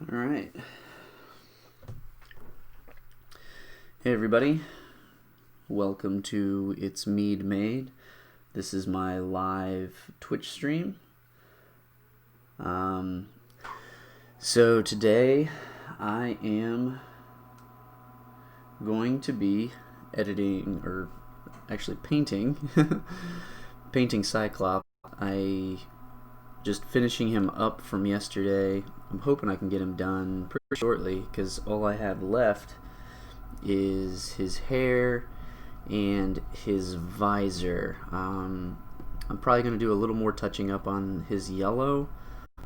All right. Hey everybody, welcome to It's Mead Made. This is my live Twitch stream. So today I am going to be editing, or actually painting, painting Cyclops. I just finishing him up from yesterday. I'm hoping I can get him done pretty shortly because all I have left is his hair and his visor. I'm probably going to do a little more touching up on his yellow,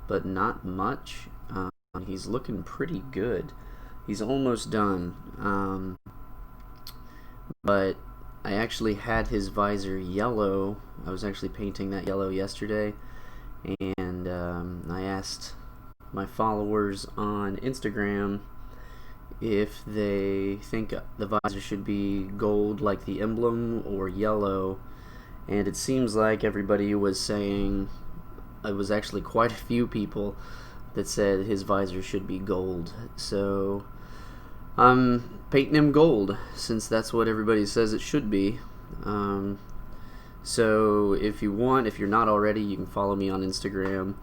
but not much. He's looking pretty good. He's almost done. But I actually had his visor yellow. I was actually painting that yellow yesterday, and I asked my followers on Instagram if they think the visor should be gold like the emblem or yellow, and it seems like everybody was saying, it was actually quite a few people that said his visor should be gold. So I'm painting him gold since that's what everybody says it should be. So if you want, if you're not already, you can follow me on Instagram.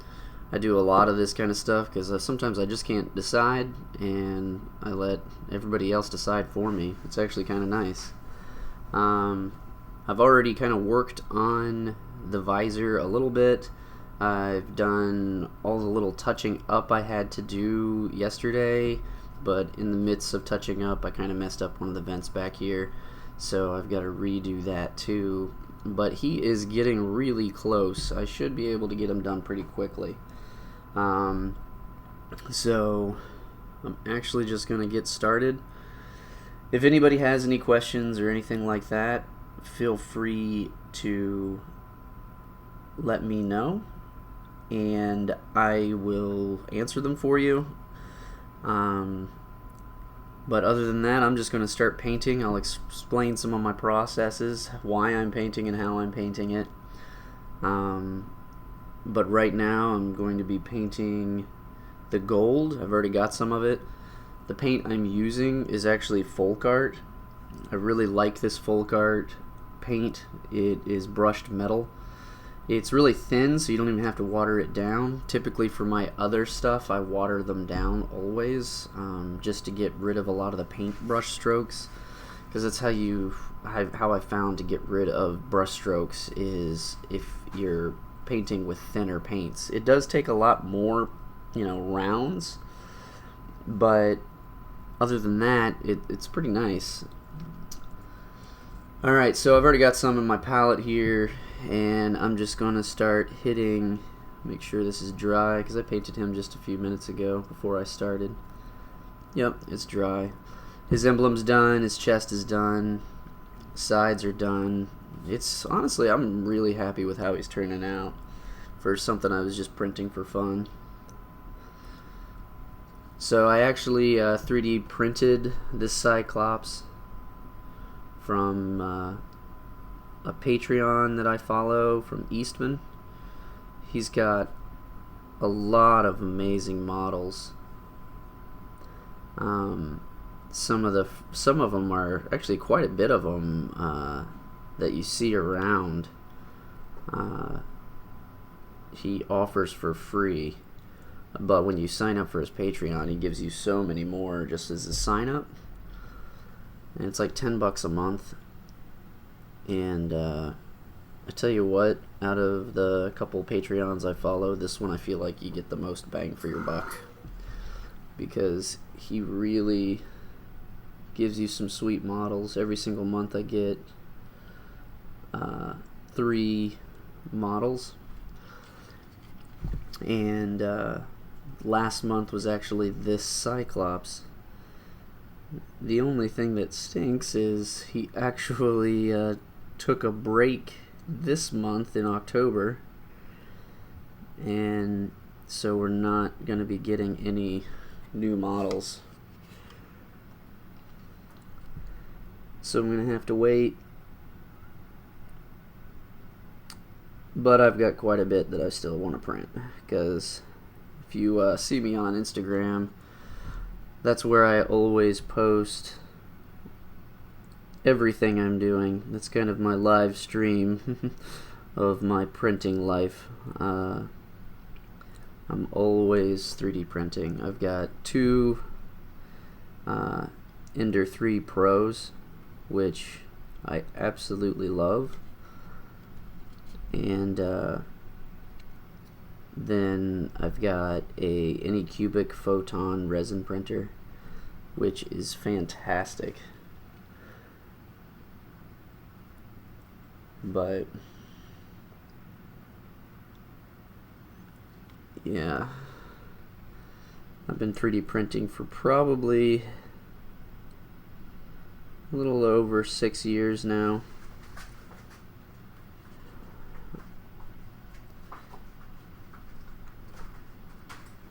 I do a lot of this kind of stuff because sometimes I just can't decide, and I let everybody else decide for me. It's actually kind of nice. I've already kind of worked on the visor a little bit. I've done all the little touching up I had to do yesterday, but in the midst of touching up, I kind of messed up one of the vents back here, so I've got to redo that too. But he is getting really close. I should be able to get him done pretty quickly. So I'm actually just going to get started. If anybody has any questions or anything like that, feel free to let me know, and I will answer them for you. But other than that, I'm just going to start painting. I'll explain some of my processes, why I'm painting and how I'm painting it. But right now I'm going to be painting the gold. I've already got some of it. The paint I'm using is actually folk art. I really like this folk art paint. It is brushed metal. It's really thin, so you don't even have to water it down. Typically for my other stuff, I water them down always, just to get rid of a lot of the paintbrush strokes, because that's how I found to get rid of brush strokes is if you're painting with thinner paints. It does take a lot more, rounds, but other than that, it's pretty nice. Alright, so I've already got some in my palette here, and I'm just going to start hitting, make sure this is dry, because I painted him just a few minutes ago before I started. Yep, it's dry. His emblem's done, his chest is done, sides are done. It's honestly, I'm really happy with how he's turning out for something I was just printing for fun. So I actually 3D printed this Cyclops from a Patreon that I follow from Eastman. He's got a lot of amazing models. Some of them are actually quite a bit of them that you see around. He offers for free, but when you sign up for his Patreon, he gives you so many more just as a sign up, and it's like $10 a month. And I tell you what, out of the couple Patreons I follow, this one I feel like you get the most bang for your buck, because he really gives you some sweet models. Every single month I get 3 models, and last month was actually this Cyclops. The only thing that stinks is he actually took a break this month in October, and so we're not going to be getting any new models. So I'm going to have to wait. But I've got quite a bit that I still want to print, because if you see me on Instagram, that's where I always post everything I'm doing. That's kind of my live stream of my printing life. I'm always 3D printing. I've got two Ender 3 Pros, which I absolutely love, and then I've got a Anycubic Photon resin printer, which is fantastic. But yeah, I've been 3D printing for probably a little over 6 years now.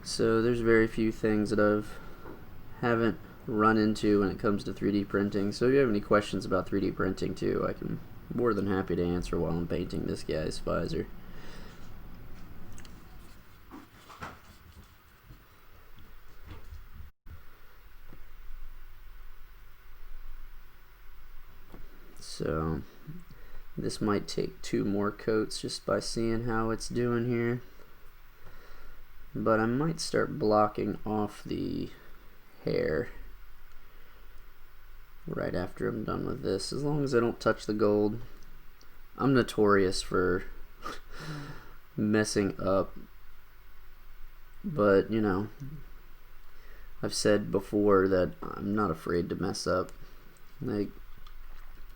So there's very few things that haven't run into when it comes to 3D printing. So if you have any questions about 3D printing too, I can more than happy to answer while I'm painting this guy's visor. So this might take 2 more coats just by seeing how it's doing here. But I might start blocking off the hair right after I'm done with this, as long as I don't touch the gold. I'm notorious for messing up, but you know, I've said before that I'm not afraid to mess up. Like,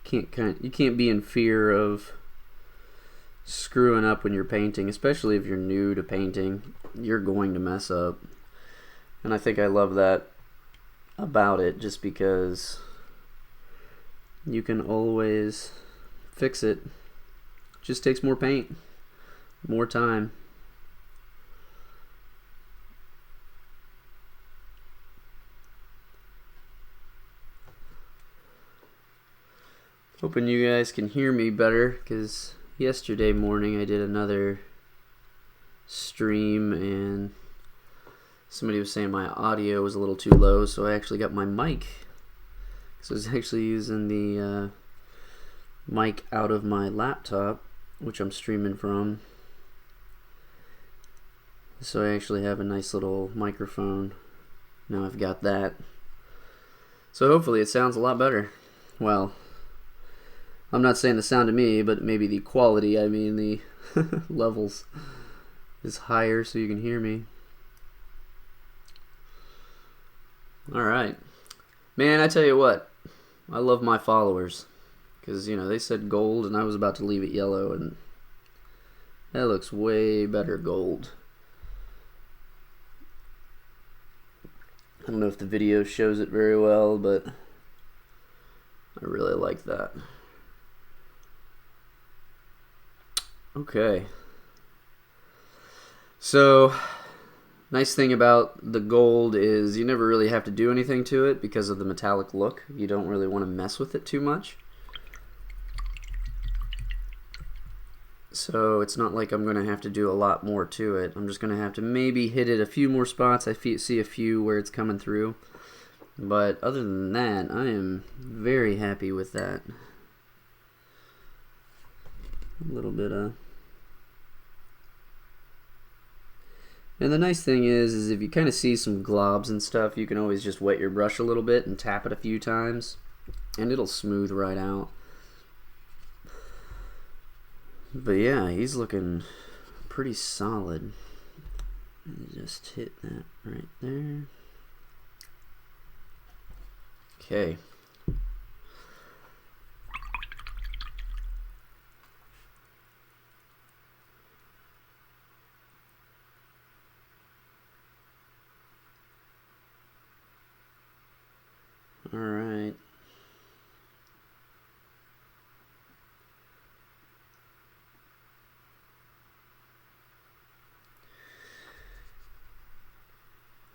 you can't be in fear of screwing up when you're painting, especially if you're new to painting. You're going to mess up, and I think I love that about it, just because you can always fix it. Just takes more paint, more time. Hoping you guys can hear me better, because yesterday morning I did another stream and somebody was saying my audio was a little too low, so I actually got my mic. So I was actually using the mic out of my laptop, which I'm streaming from. So I actually have a nice little microphone. Now I've got that. So hopefully it sounds a lot better. Well, I'm not saying the sound to me, but maybe the quality, I mean the levels, is higher so you can hear me. Alright. Man, I tell you what, I love my followers, because, you know, they said gold and I was about to leave it yellow, and that looks way better gold. I don't know if the video shows it very well, but I really like that. Okay. So, nice thing about the gold is you never really have to do anything to it because of the metallic look. You don't really want to mess with it too much. So it's not like I'm going to have to do a lot more to it. I'm just going to have to maybe hit it a few more spots. I see a few where it's coming through. But other than that, I am very happy with that. A little bit of... And the nice thing is if you kind of see some globs and stuff, you can always just wet your brush a little bit and tap it a few times, and it'll smooth right out. But yeah, he's looking pretty solid. Just hit that right there. Okay. All right.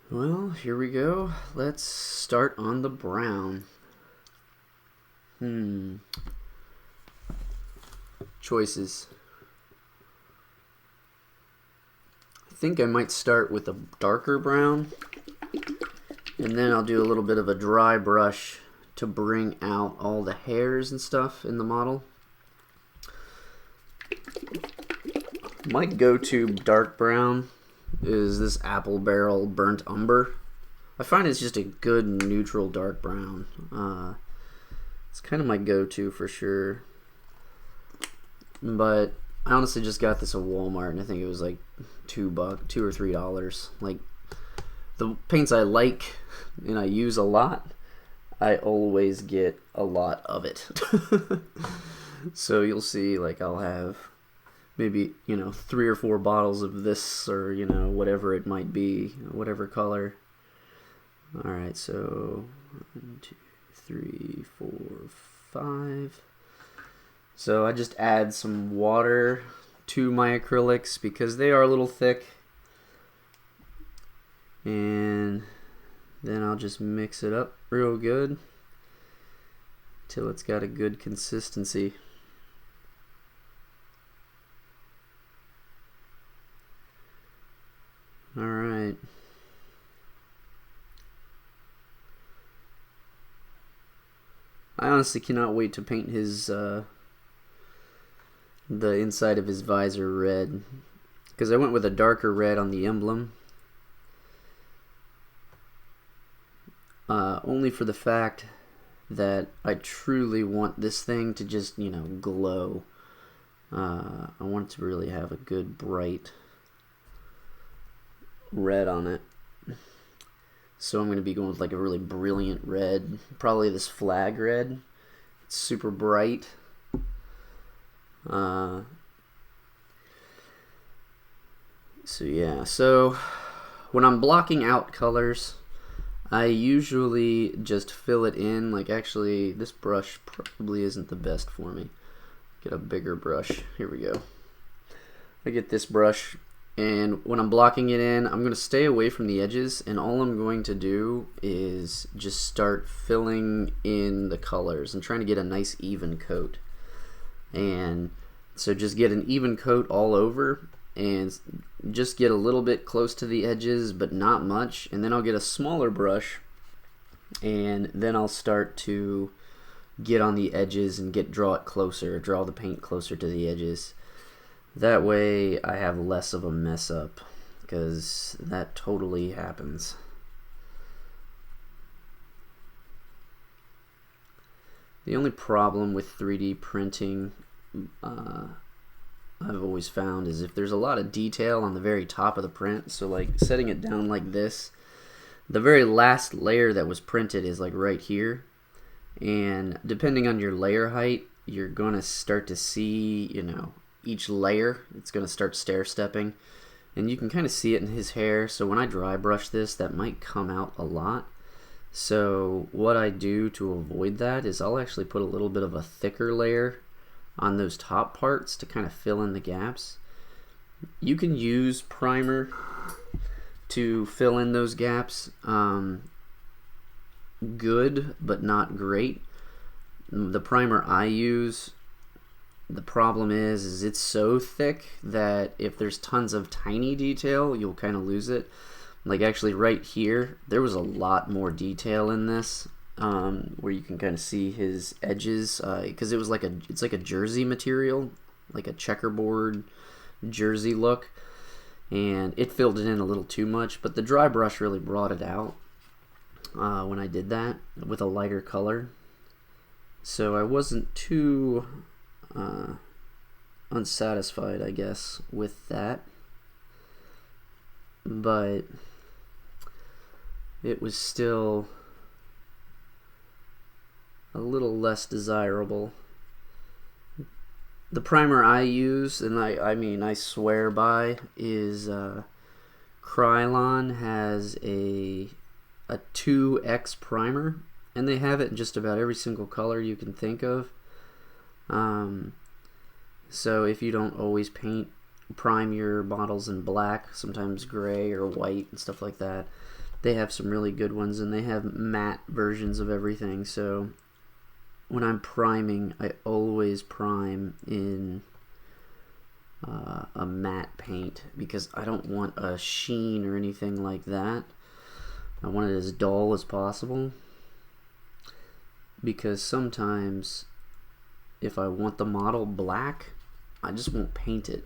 Well, here we go. Let's start on the brown. Choices. I think I might start with a darker brown And then I'll do a little bit of a dry brush to bring out all the hairs and stuff in the model. My go-to dark brown is this Apple Barrel Burnt Umber. I find it's just a good neutral dark brown. It's kind of my go-to for sure. But I honestly just got this at Walmart, and I think it was like $2 or $3. Like, the paints I like and I use a lot, I always get a lot of it. So you'll see, like, I'll have maybe, 3 or 4 bottles of this, or, whatever it might be, whatever color. Alright, so 1, 2, 3, 4, 5. So I just add some water to my acrylics because they are a little thick. And then I'll just mix it up real good till it's got a good consistency. Alright. I honestly cannot wait to paint his the inside of his visor red, because I went with a darker red on the emblem, only for the fact that I truly want this thing to just glow. I want it to really have a good bright red on it. So I'm going to be going with like a really brilliant red, probably this flag red. It's super bright. So yeah, so when I'm blocking out colors, I usually just fill it in. Like, actually, this brush probably isn't the best for me. Get a bigger brush. Here we go. I get this brush, and when I'm blocking it in, I'm going to stay away from the edges, and all I'm going to do is just start filling in the colors and trying to get a nice even coat. And so just get an even coat all over, and just get a little bit close to the edges, but not much. And then I'll get a smaller brush, and then I'll start to get on the edges and draw it closer, draw the paint closer to the edges. That way I have less of a mess up, because that totally happens. The only problem with 3D printing I've always found is if there's a lot of detail on the very top of the print, so like setting it down like this, the very last layer that was printed is like right here, and depending on your layer height, you're going to start to see, each layer, it's going to start stair-stepping, and you can kind of see it in his hair. So when I dry brush this, that might come out a lot. So what I do to avoid that is I'll actually put a little bit of a thicker layer on those top parts to kind of fill in the gaps. You can use primer to fill in those gaps. Good, but not great. The primer I use, the problem is it's so thick that if there's tons of tiny detail, you'll kind of lose it. Like, actually right here, there was a lot more detail in this, where you can kind of see his edges, because it's like a jersey material, like a checkerboard jersey look, and it filled it in a little too much. But the dry brush really brought it out when I did that with a lighter color. So I wasn't too unsatisfied, I guess, with that, but it was still a little less desirable. The primer I use, and I swear by, is Creality has a 2X primer, and they have it in just about every single color you can think of. So if you don't always prime your bottles in black, sometimes gray or white and stuff like that, they have some really good ones, and they have matte versions of everything. So when I'm priming, I always prime in a matte paint, because I don't want a sheen or anything like that. I want it as dull as possible, because sometimes if I want the model black, I just won't paint it.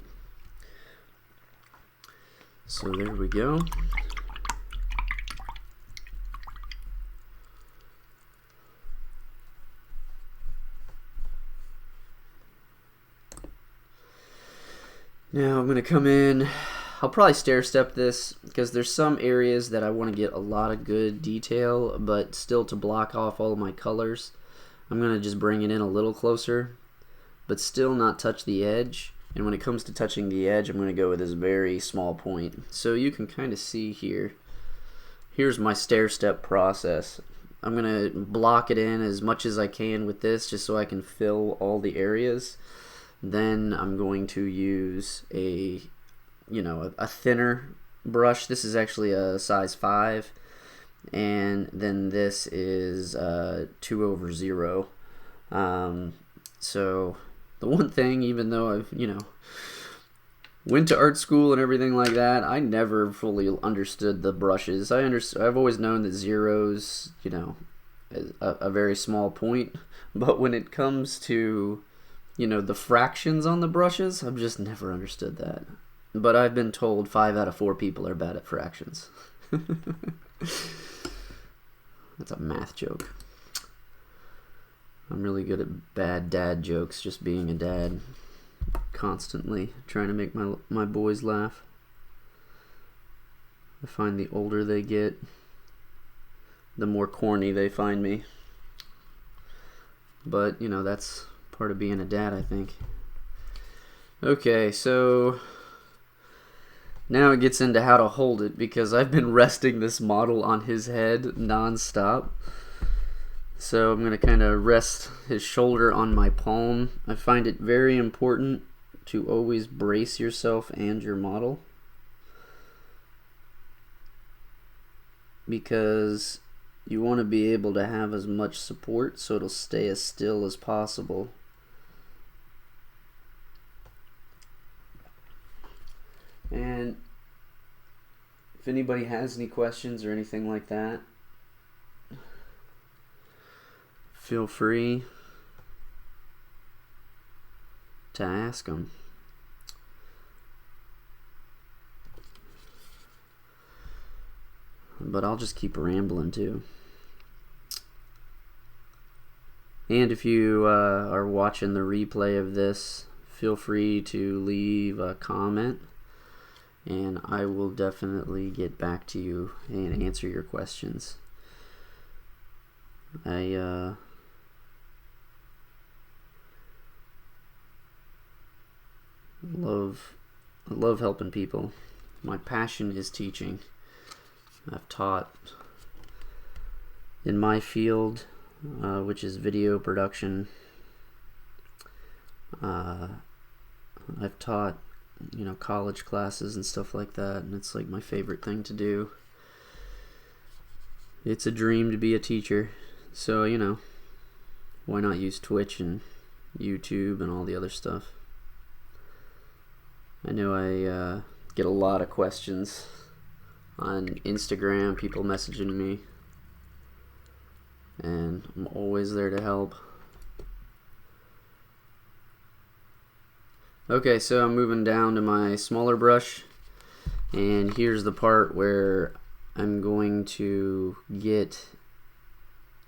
So there we go. Now I'm going to come in. I'll probably stair step this because there's some areas that I want to get a lot of good detail, but still to block off all of my colors, I'm going to just bring it in a little closer, but still not touch the edge. And when it comes to touching the edge, I'm going to go with this very small point. So you can kind of see here. Here's my stair step process. I'm going to block it in as much as I can with this just so I can fill all the areas. Then I'm going to use a thinner brush. This is actually a size 5, and then this is 2/0. So the one thing, even though I've went to art school and everything like that, I never fully understood the brushes. I've always known that zeros, is a very small point, but when it comes to the fractions on the brushes, I've just never understood that. But I've been told 5 out of 4 people are bad at fractions. That's a math joke. I'm really good at bad dad jokes, just being a dad. Constantly trying to make my boys laugh. I find the older they get, the more corny they find me. But, that's part of being a dad, I think. Okay, so now it gets into how to hold it, because I've been resting this model on his head non-stop. So I'm going to kind of rest his shoulder on my palm. I find it very important to always brace yourself and your model, because you want to be able to have as much support so it'll stay as still as possible. And if anybody has any questions or anything like that, feel free to ask them. But I'll just keep rambling too. And if you are watching the replay of this, feel free to leave a comment, and I will definitely get back to you and answer your questions. I love helping people. My passion is teaching. I've taught in my field, which is video production. I've taught college classes and stuff like that, and it's like my favorite thing to do. It's a dream to be a teacher, so why not use Twitch and YouTube and all the other stuff. I know I get a lot of questions on Instagram, people messaging me, and I'm always there to help. Okay, so I'm moving down to my smaller brush, and here's the part where I'm going to get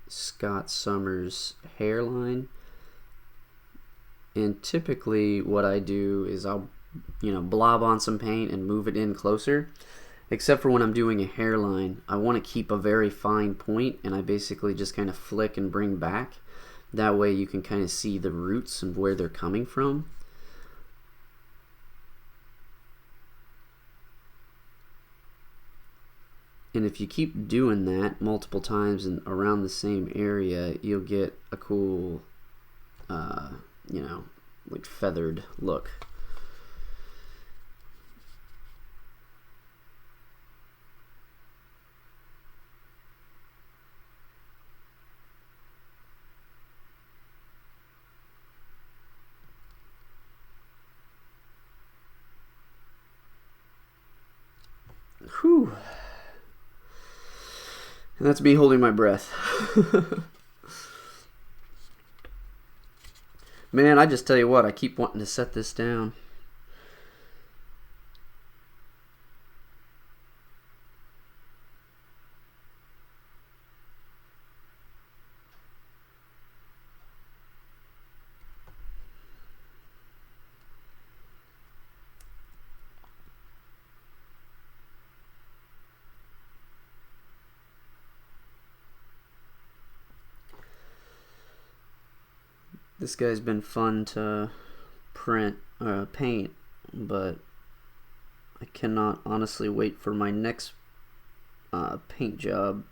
Scott Summers' hairline. And typically what I do is I'll blob on some paint and move it in closer. Except for when I'm doing a hairline, I want to keep a very fine point, and I basically just kind of flick and bring back. That way you can kind of see the roots and where they're coming from. And if you keep doing that multiple times and around the same area, you'll get a cool, like feathered look. Whew. And that's me holding my breath. Man, I just tell you what, I keep wanting to set this down. This guy's been fun to paint, but I cannot honestly wait for my next paint job,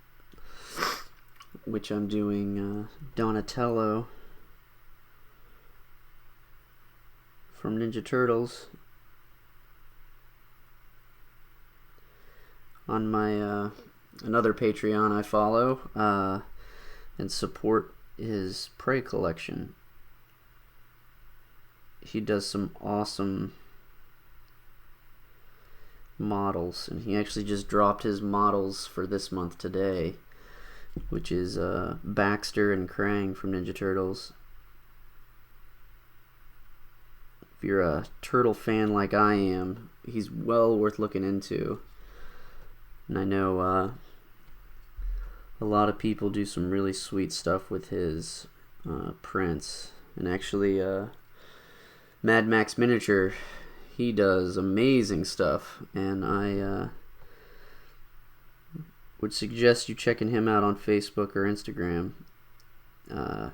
which I'm doing Donatello from Ninja Turtles on my another Patreon I follow and support his Prey collection. He does some awesome models, and he actually just dropped his models for this month today, which is Baxter and Krang from Ninja Turtles. If you're a turtle fan like I am, he's well worth looking into. And I know a lot of people do some really sweet stuff with his prints, and actually Mad Max Miniature, he does amazing stuff, and I would suggest you checking him out on Facebook or Instagram. I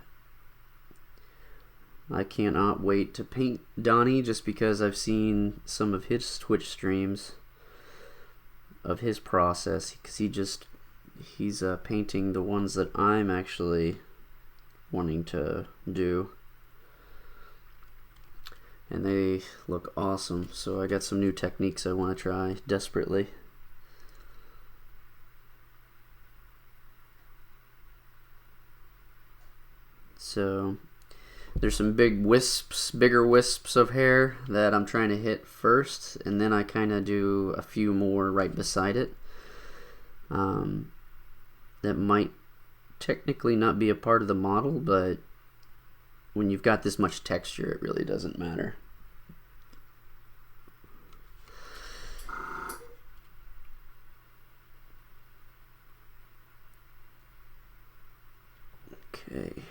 cannot wait to paint Donnie, just because I've seen some of his Twitch streams of his process, because he's painting the ones that I'm actually wanting to do. And they look awesome, so I got some new techniques I want to try desperately. So there's some bigger wisps of hair that I'm trying to hit first, and then I kind of do a few more right beside it. That might technically not be a part of the model, but when you've got this much texture, it really doesn't matter. Okay.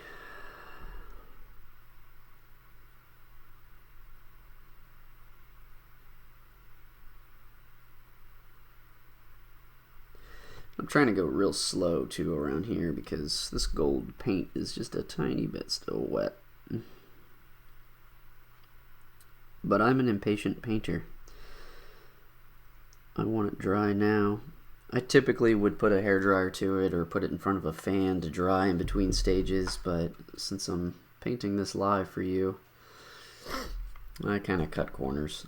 I'm trying to go real slow too around here, because this gold paint is just a tiny bit still wet. But I'm an impatient painter. I want it dry now. I typically would put a hairdryer to it or put it in front of a fan to dry in between stages, but since I'm painting this live for you, I kind of cut corners.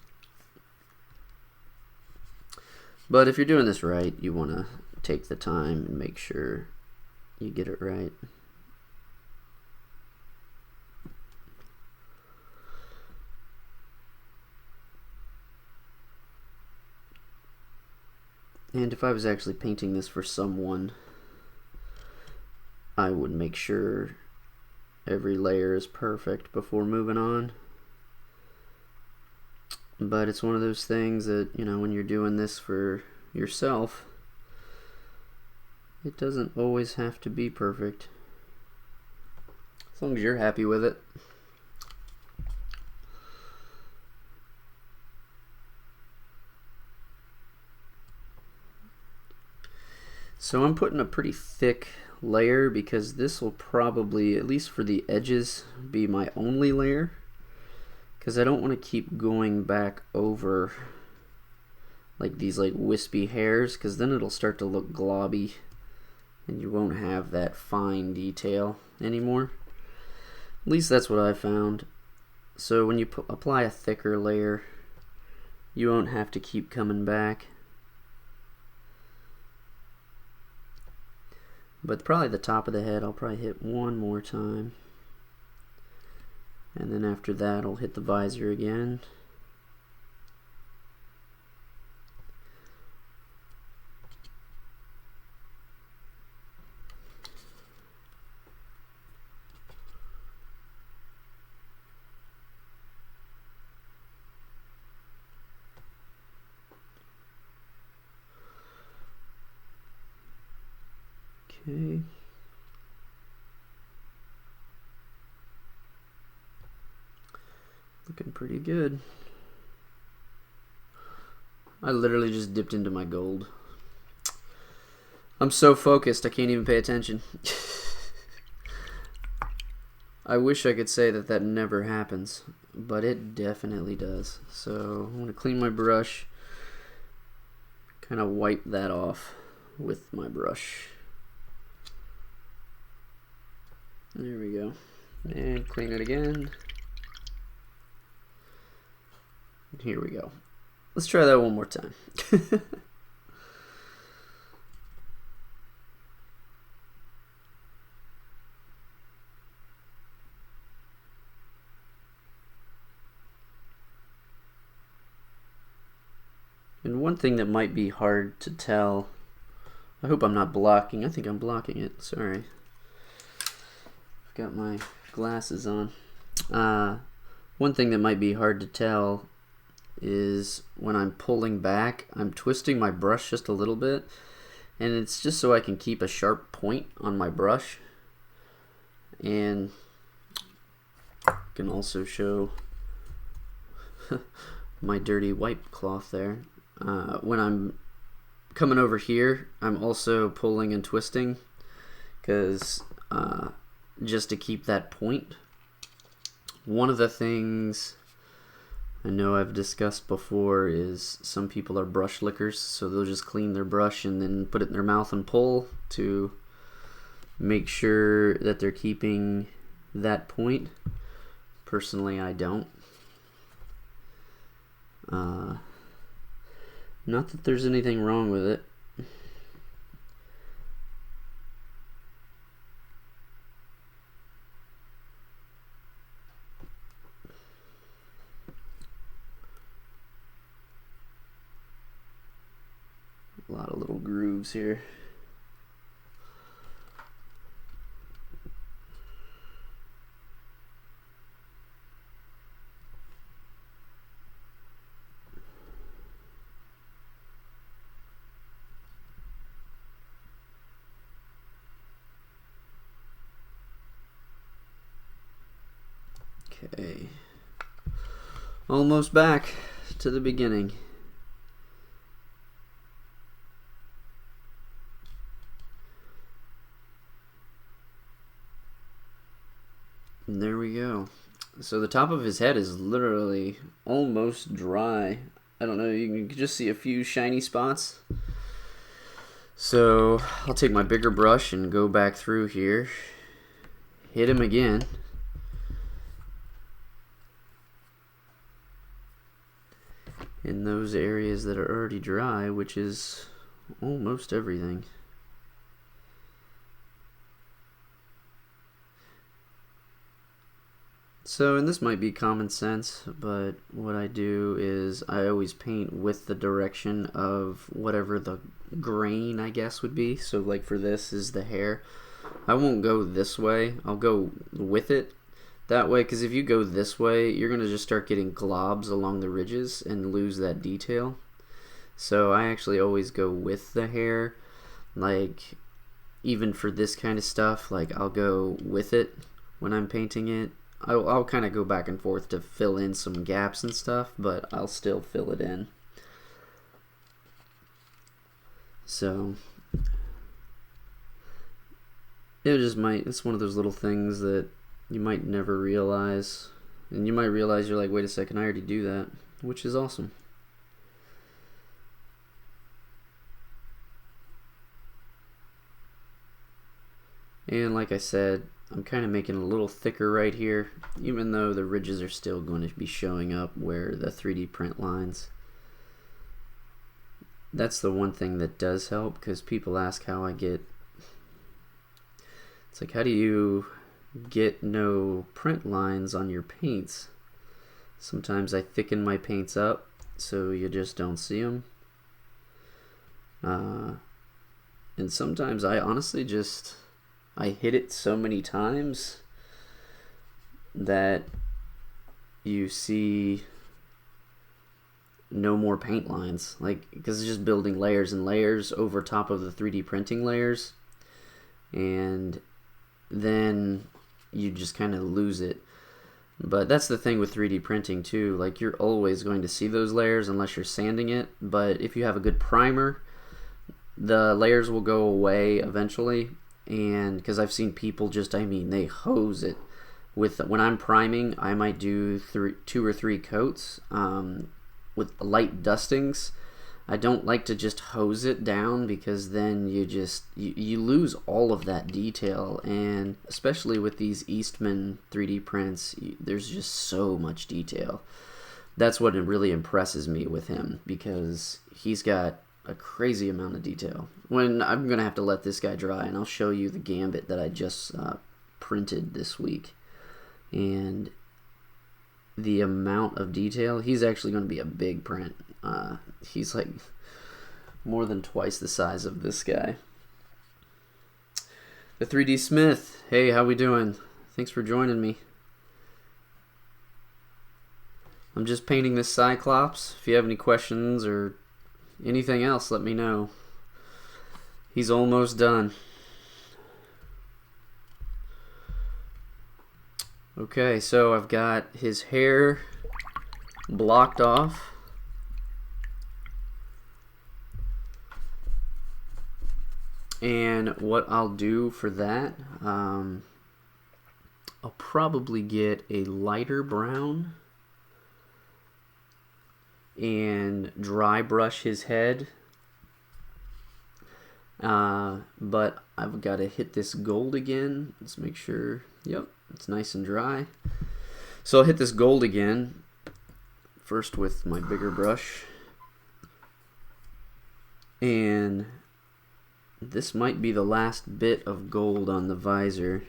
But if you're doing this right, you want to take the time and make sure you get it right. And if I was actually painting this for someone, I would make sure every layer is perfect before moving on. But it's one of those things that, you know, when you're doing this for yourself, it doesn't always have to be perfect, as long as you're happy with it. So I'm putting a pretty thick layer, because this will probably, at least for the edges, be my only layer, because I don't want to keep going back over like these like wispy hairs, because then it'll start to look globby and you won't have that fine detail anymore. At least that's what I found. So when you apply a thicker layer, you won't have to keep coming back. But probably the top of the head I'll probably hit one more time, and then after that I'll hit the visor again. Okay. Looking pretty good. I literally just dipped into my gold. I'm so focused I can't even pay attention. I wish I could say that that never happens, but it definitely does. So I'm going to clean my brush, kind of wipe that off with my brush. There we go. And clean it again. Here we go. Let's try that one more time. And one thing that might be hard to tell, I hope I'm not blocking. I think I'm blocking it. Sorry. I've got my glasses on. One thing that might be hard to tell is when I'm pulling back, I'm twisting my brush just a little bit, and it's just so I can keep a sharp point on my brush. And I can also show my dirty wipe cloth there. When I'm coming over here, I'm also pulling and twisting because just to keep that point. One of the things I know I've discussed before is some people are brush lickers, so they'll just clean their brush and then put it in their mouth and pull to make sure that they're keeping that point. Personally, I don't. Not that there's anything wrong with it. A lot of little grooves here. Okay, almost back to the beginning. And there we go. So the top of his head is literally almost dry. I don't know, you can just see a few shiny spots. So I'll take my bigger brush and go back through here, hit him again. In those areas that are already dry, which is almost everything. So, and this might be common sense, but what I do is I always paint with the direction of whatever the grain, I guess, would be. So like for this is the hair. I won't go this way, I'll go with it. That way, because if you go this way, you're going to just start getting globs along the ridges and lose that detail. So I actually always go with the hair. Like, even for this kind of stuff, like I'll go with it when I'm painting it. I'll kind of go back and forth to fill in some gaps and stuff, but I'll still fill it in. So it's one of those little things that you might never realize, and you might realize you're like, wait a second, I already do that, which is awesome. And like I said, I'm kind of making it a little thicker right here, even though the ridges are still going to be showing up where the 3D print lines. That's the one thing that does help, because people ask how I get, it's like, how do you get no print lines on your paints? Sometimes I thicken my paints up so you just don't see them. And sometimes I honestly just, I hit it so many times that you see no more paint lines, like, because it's just building layers and layers over top of the 3D printing layers. and then you just kind of lose it. But that's the thing with 3D printing too, like you're always going to see those layers unless you're sanding it, but if you have a good primer, the layers will go away eventually. And because I've seen people just, I mean, they hose it with, when I'm priming, I might do 2 or 3 coats with light dustings. I don't like to just hose it down, because then you lose all of that detail. And especially with these Eastman 3D prints, there's just so much detail. That's what really impresses me with him, because he's got a crazy amount of detail. When I'm gonna have to let this guy dry, and I'll show you the gambit that I just printed this week, and the amount of detail. He's actually going to be a big print. He's like more than twice the size of this guy. The 3D Smith, hey, how we doing? Thanks for joining me. I'm just painting this Cyclops. If you have any questions or anything else, let me know. He's almost done. Okay, so I've got his hair blocked off. And what I'll do for that, I'll probably get a lighter brown and dry brush his head. But I've got to hit this gold again. Let's make sure, yep, it's nice and dry. So I'll hit this gold again, first with my bigger brush. And this might be the last bit of gold on the visor,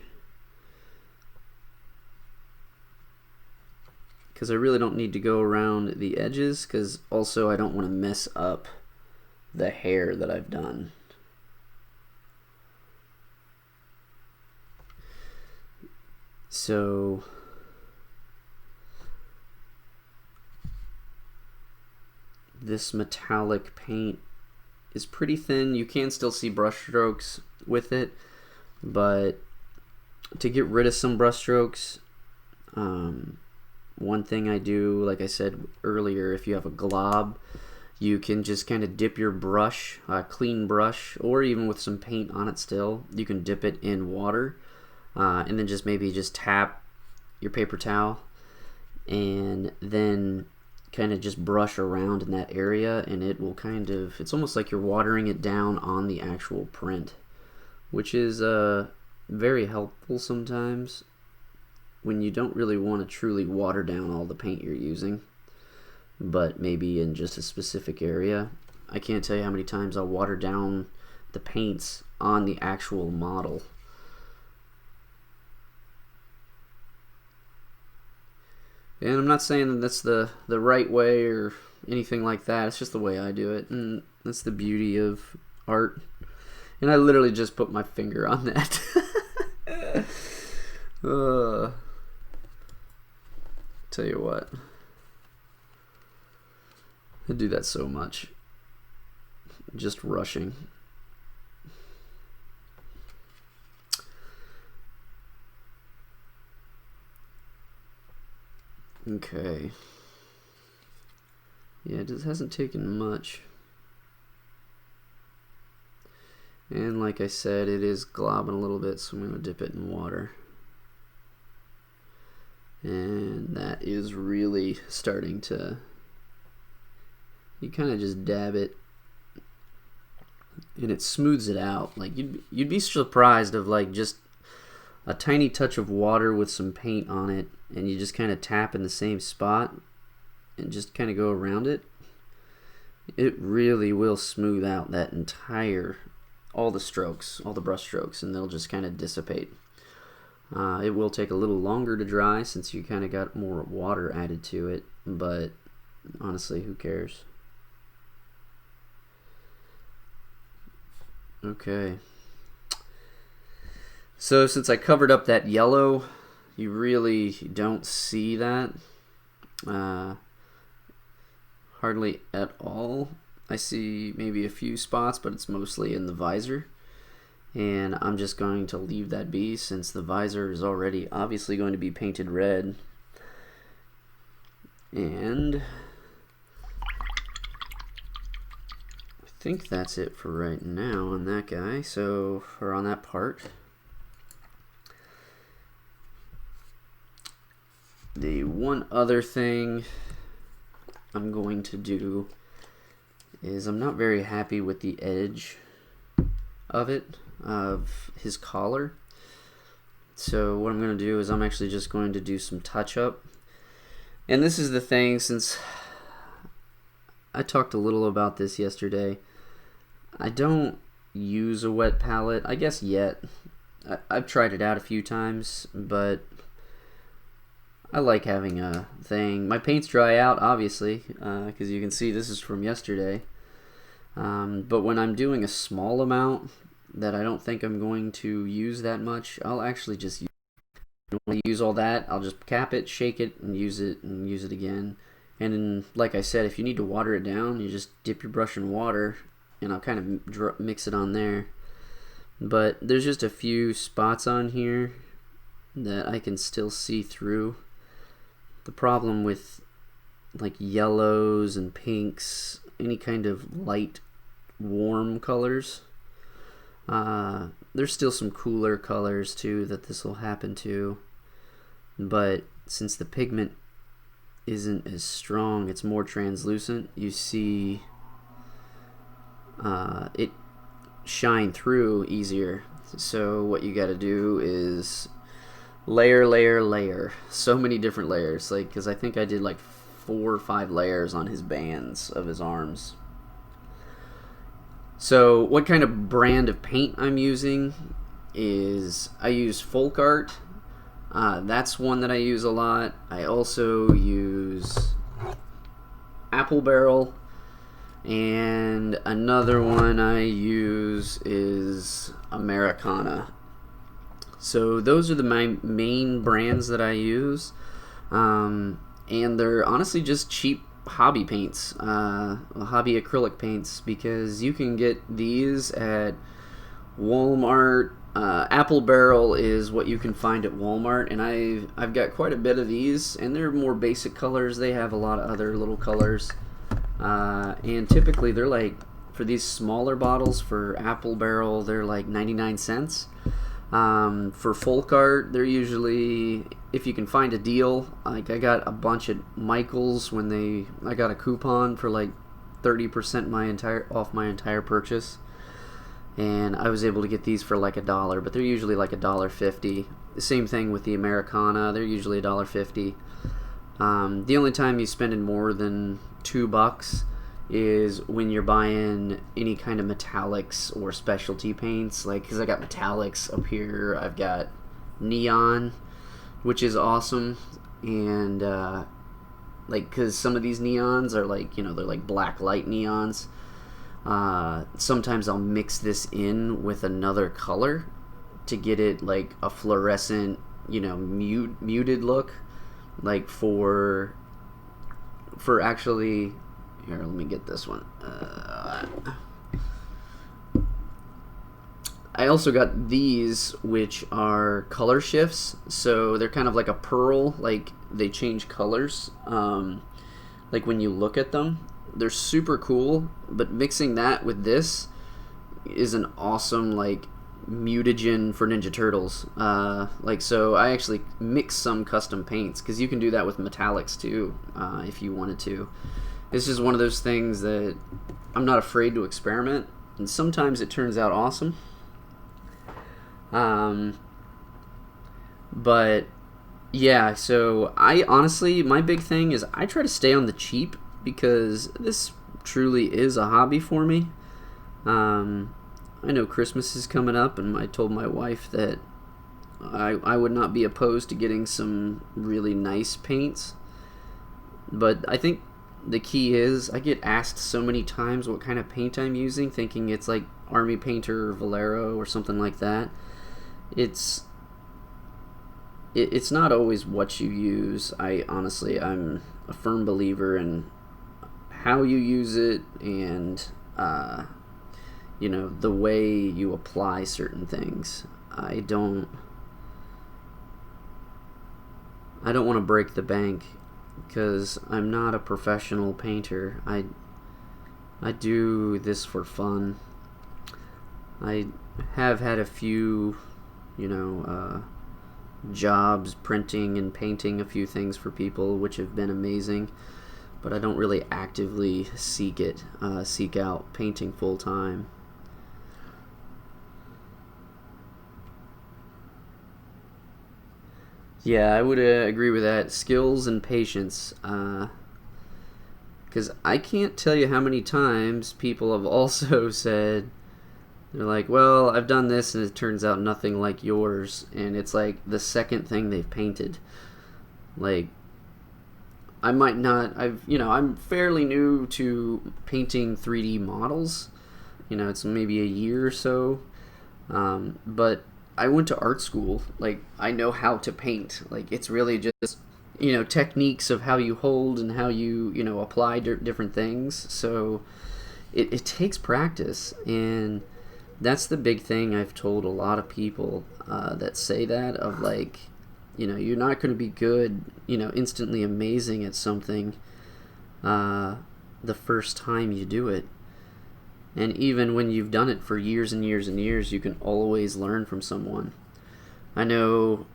because I really don't need to go around the edges, because also I don't want to mess up the hair that I've done. So this metallic paint is pretty thin. You can still see brush strokes with it, but to get rid of some brush strokes, one thing I do, like I said earlier, if you have a glob, you can just kind of dip your brush, clean brush, or even with some paint on it still, you can dip it in water, and then maybe just tap your paper towel, and then kind of just brush around in that area, and it will kind of, it's almost like you're watering it down on the actual print, which is very helpful sometimes when you don't really want to truly water down all the paint you're using, but maybe in just a specific area. I can't tell you how many times I'll water down the paints on the actual model. And I'm not saying that that's the right way or anything like that. It's just the way I do it, and that's the beauty of art. And I literally just put my finger on that. Tell you what, I do that so much. Just rushing. Okay. Yeah, it just hasn't taken much. And like I said, it is globbing a little bit, so I'm going to dip it in water. And that is really starting to, you kind of just dab it and it smooths it out. Like you'd be surprised of like just a tiny touch of water with some paint on it, and you just kind of tap in the same spot and just kind of go around it. It really will smooth out that entire, all the strokes, all the brush strokes, and they'll just kind of dissipate. It will take a little longer to dry since you kind of got more water added to it, but honestly, who cares? Okay. So since I covered up that yellow, you really don't see that hardly at all. I see maybe a few spots, but it's mostly in the visor. and I'm just going to leave that be since the visor is already obviously going to be painted red. And I think that's it for right now on that guy, or on that part. The one other thing I'm going to do is I'm not very happy with the edge of his collar. So what I'm going to do is I'm actually just going to do some touch up. And this is the thing, since I talked a little about this yesterday, I don't use a wet palette, I guess yet. I've tried it out a few times, but I like having a thing. My paints dry out, obviously, because you can see this is from yesterday. But when I'm doing a small amount that I don't think I'm going to use that much, I'll actually just use it. When I use all that, I'll just cap it, shake it, and use it again. And then, like I said, if you need to water it down, you just dip your brush in water, and I'll kind of mix it on there. But there's just a few spots on here that I can still see through. The problem with like yellows and pinks, any kind of light warm colors, there's still some cooler colors too that this will happen to, but since the pigment isn't as strong, it's more translucent, you see it shine through easier. So what you got to do is layer, so many different layers, like, because I think I did like 4 or 5 layers on his bands of his arms. So what kind of brand of paint I'm using is I use Folk Art. That's one that I use a lot. I also use Apple Barrel, and another one I use is Americana. So those are the main brands that I use, and they're honestly just cheap hobby paints, hobby acrylic paints, because you can get these at Walmart. Apple Barrel is what you can find at Walmart, and I've got quite a bit of these, and they're more basic colors. They have a lot of other little colors, and typically they're like, for these smaller bottles for Apple Barrel, they're like 99 cents. For Folk Art, they're usually, if you can find a deal, like I got a bunch at Michael's when I got a coupon for like 30% off my entire purchase, and I was able to get these for like $1, but they're usually like $1.50. The same thing with the Americana, they're usually $1.50. The only time you spend more than $2 is when you're buying any kind of metallics or specialty paints, like, because I got metallics up here, I've got neon, which is awesome, and like, because some of these neons are like, you know, they're like black light neons. Sometimes I'll mix this in with another color to get it like a fluorescent, you know, muted look, like for actually. Here, let me get this one. I also got these, which are color shifts. So they're kind of like a pearl, like they change colors. Like when you look at them, they're super cool. But mixing that with this is an awesome like mutagen for Ninja Turtles. Like, so I actually mix some custom paints, because you can do that with metallics too, if you wanted to. It's just one of those things that I'm not afraid to experiment, and sometimes it turns out awesome. But yeah, so I honestly, my big thing is I try to stay on the cheap, because this truly is a hobby for me. I know Christmas is coming up, and I told my wife that I would not be opposed to getting some really nice paints, but I think the key is, I get asked so many times what kind of paint I'm using, thinking it's like Army Painter or Vallejo or something like that. It's not always what you use. I'm a firm believer in how you use it, and you know, the way you apply certain things. I don't want to break the bank because I'm not a professional painter. I do this for fun. I have had a few, you know, jobs printing and painting a few things for people, which have been amazing, but I don't really actively seek out painting full time. Yeah, I would agree with that. Skills and patience. Because I can't tell you how many times people have also said, they're like, well, I've done this and it turns out nothing like yours. And it's like the second thing they've painted. Like, I might not, I'm fairly new to painting 3D models. You know, it's maybe a year or so. But I went to art school. Like, I know how to paint. Like, it's really just, you know, techniques of how you hold and how you, you know, apply different things. So it takes practice. And that's the big thing I've told a lot of people that say that, of like, you know, you're not going to be good, you know, instantly amazing at something the first time you do it. And even when you've done it for years and years and years, you can always learn from someone. I know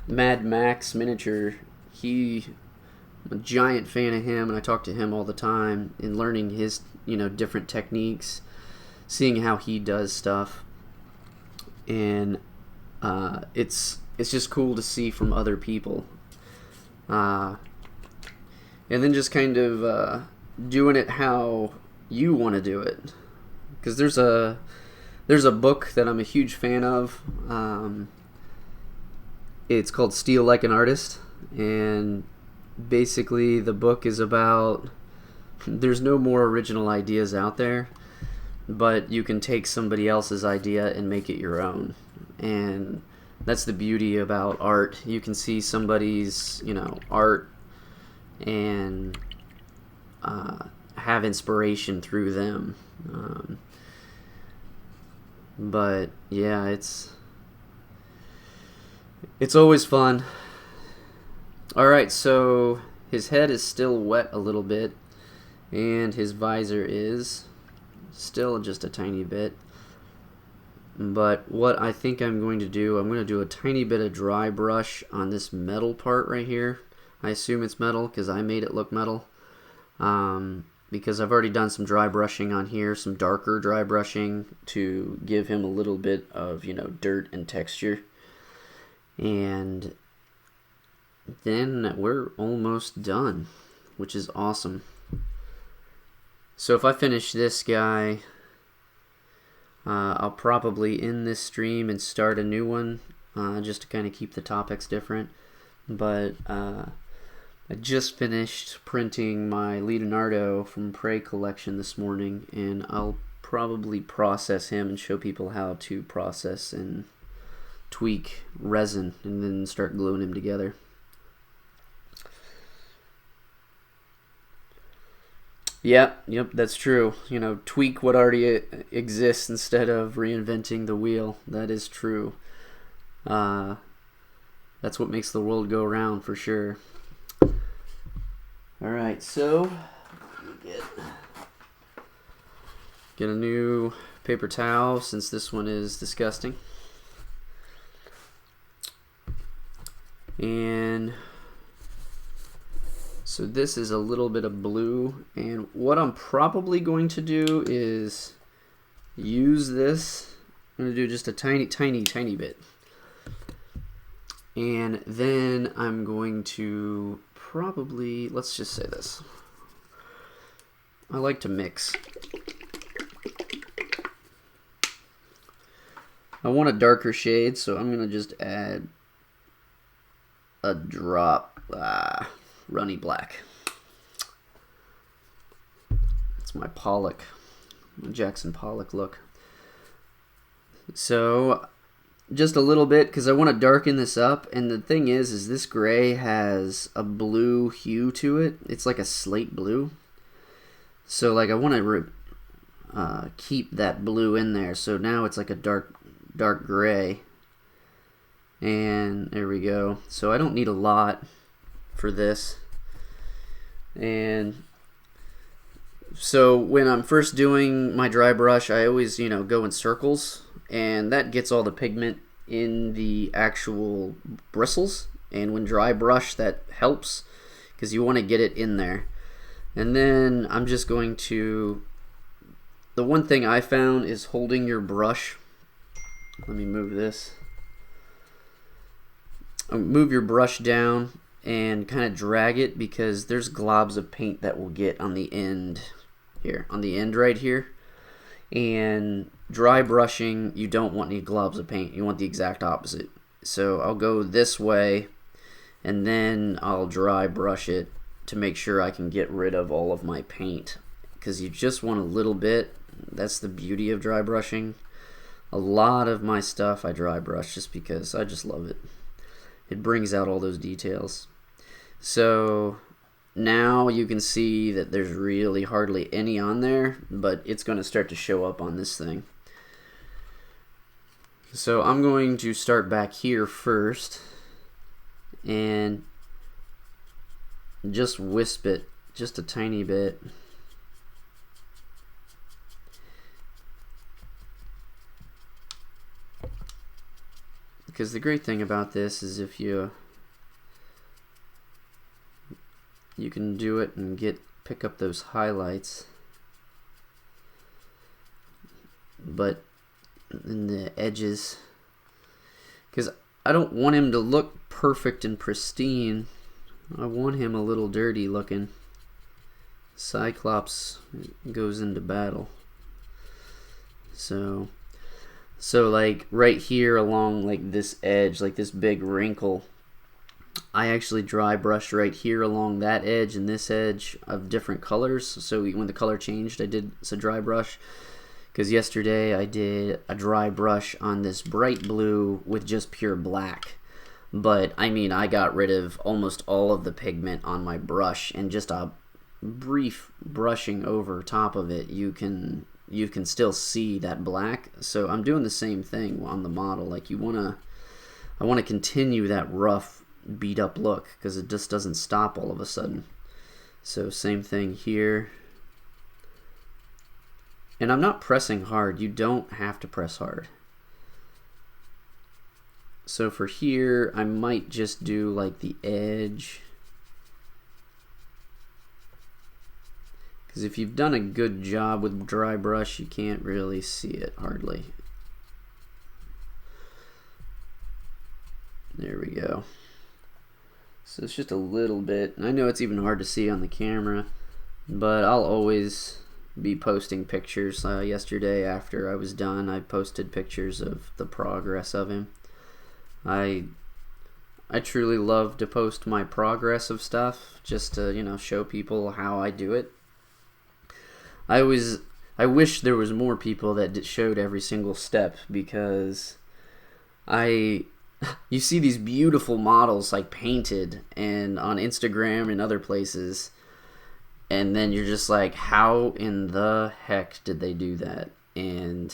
Mad Max Miniature, I'm a giant fan of him, and I talk to him all the time in learning his, you know, different techniques, seeing how he does stuff. And it's just cool to see from other people. And then just kind of doing it how you want to do it. Because there's a book that I'm a huge fan of. It's called Steal Like an Artist, and basically the book is about, there's no more original ideas out there, but you can take somebody else's idea and make it your own. And that's the beauty about art. You can see somebody's, you know, art and have inspiration through them. But yeah, it's always fun. Alright, so his head is still wet a little bit, and his visor is still just a tiny bit. But what I think I'm going to do, I'm going to do a tiny bit of dry brush on this metal part right here. I assume it's metal because I made it look metal. Because I've already done some dry brushing on here, some darker dry brushing to give him a little bit of, you know, dirt and texture. And then we're almost done, which is awesome. So if I finish this guy, I'll probably end this stream and start a new one, just to kind of keep the topics different. But I just finished printing my Leonardo from Prey collection this morning, and I'll probably process him and show people how to process and tweak resin and then start gluing him together. Yep, that's true. You know, tweak what already exists instead of reinventing the wheel. That is true. That's what makes the world go round, for sure. Alright, so get a new paper towel since this one is disgusting. And so this is a little bit of blue, and what I'm probably going to do is use this. I'm going to do just a tiny bit. And then I'm going to probably, let's just say this. I like to mix. I want a darker shade, so I'm going to just add a drop, runny black. It's my Pollock, my Jackson Pollock look. So just a little bit, because I want to darken this up. And the thing is this gray has a blue hue to it. It's like a slate blue. So like I want to keep that blue in there. So now it's like a dark gray. And there we go. So I don't need a lot for this. And so when I'm first doing my dry brush, I always, go in circles, and that gets all the pigment in the actual bristles. And when dry brush, that helps because you want to get it in there. And then I'm just going to, the one thing I found is holding your brush. Let me move this. Move your brush down and kind of drag it, because there's globs of paint that will get on the end here, on the end right here. And dry brushing, you don't want any globs of paint. You want the exact opposite. So I'll go this way, and then I'll dry brush it to make sure I can get rid of all of my paint, because you just want a little bit. That's the beauty of dry brushing. A lot of my stuff I dry brush just because I just love it. It brings out all those details. So now you can see that there's really hardly any on there, but it's going to start to show up on this thing. So I'm going to start back here first and just wisp it just a tiny bit. Because the great thing about this is if you can do it and pick up those highlights, but in the edges, because I don't want him to look perfect and pristine. I want him a little dirty looking. Cyclops goes into battle. So like right here along like this edge, like this big wrinkle, I actually dry brushed right here along that edge and this edge of different colors. So when the color changed, I did a dry brush. Because yesterday I did a dry brush on this bright blue with just pure black. But I mean, I got rid of almost all of the pigment on my brush, and just a brief brushing over top of it, you can still see that black. So I'm doing the same thing on the model. Like I want to continue that rough, beat up look, because it just doesn't stop all of a sudden. So same thing here. And I'm not pressing hard. You don't have to press hard. So for here, I might just do like the edge. Because if you've done a good job with dry brush, you can't really see it hardly. There we go. So it's just a little bit. I know it's even hard to see on the camera, but I'll always be posting pictures. Yesterday after I was done, I posted pictures of the progress of him. I truly love to post my progress of stuff, just to show people how I do it. I wish there was more people that showed every single step, because you see these beautiful models like painted and on Instagram and other places, and then you're just like, how in the heck did they do that? And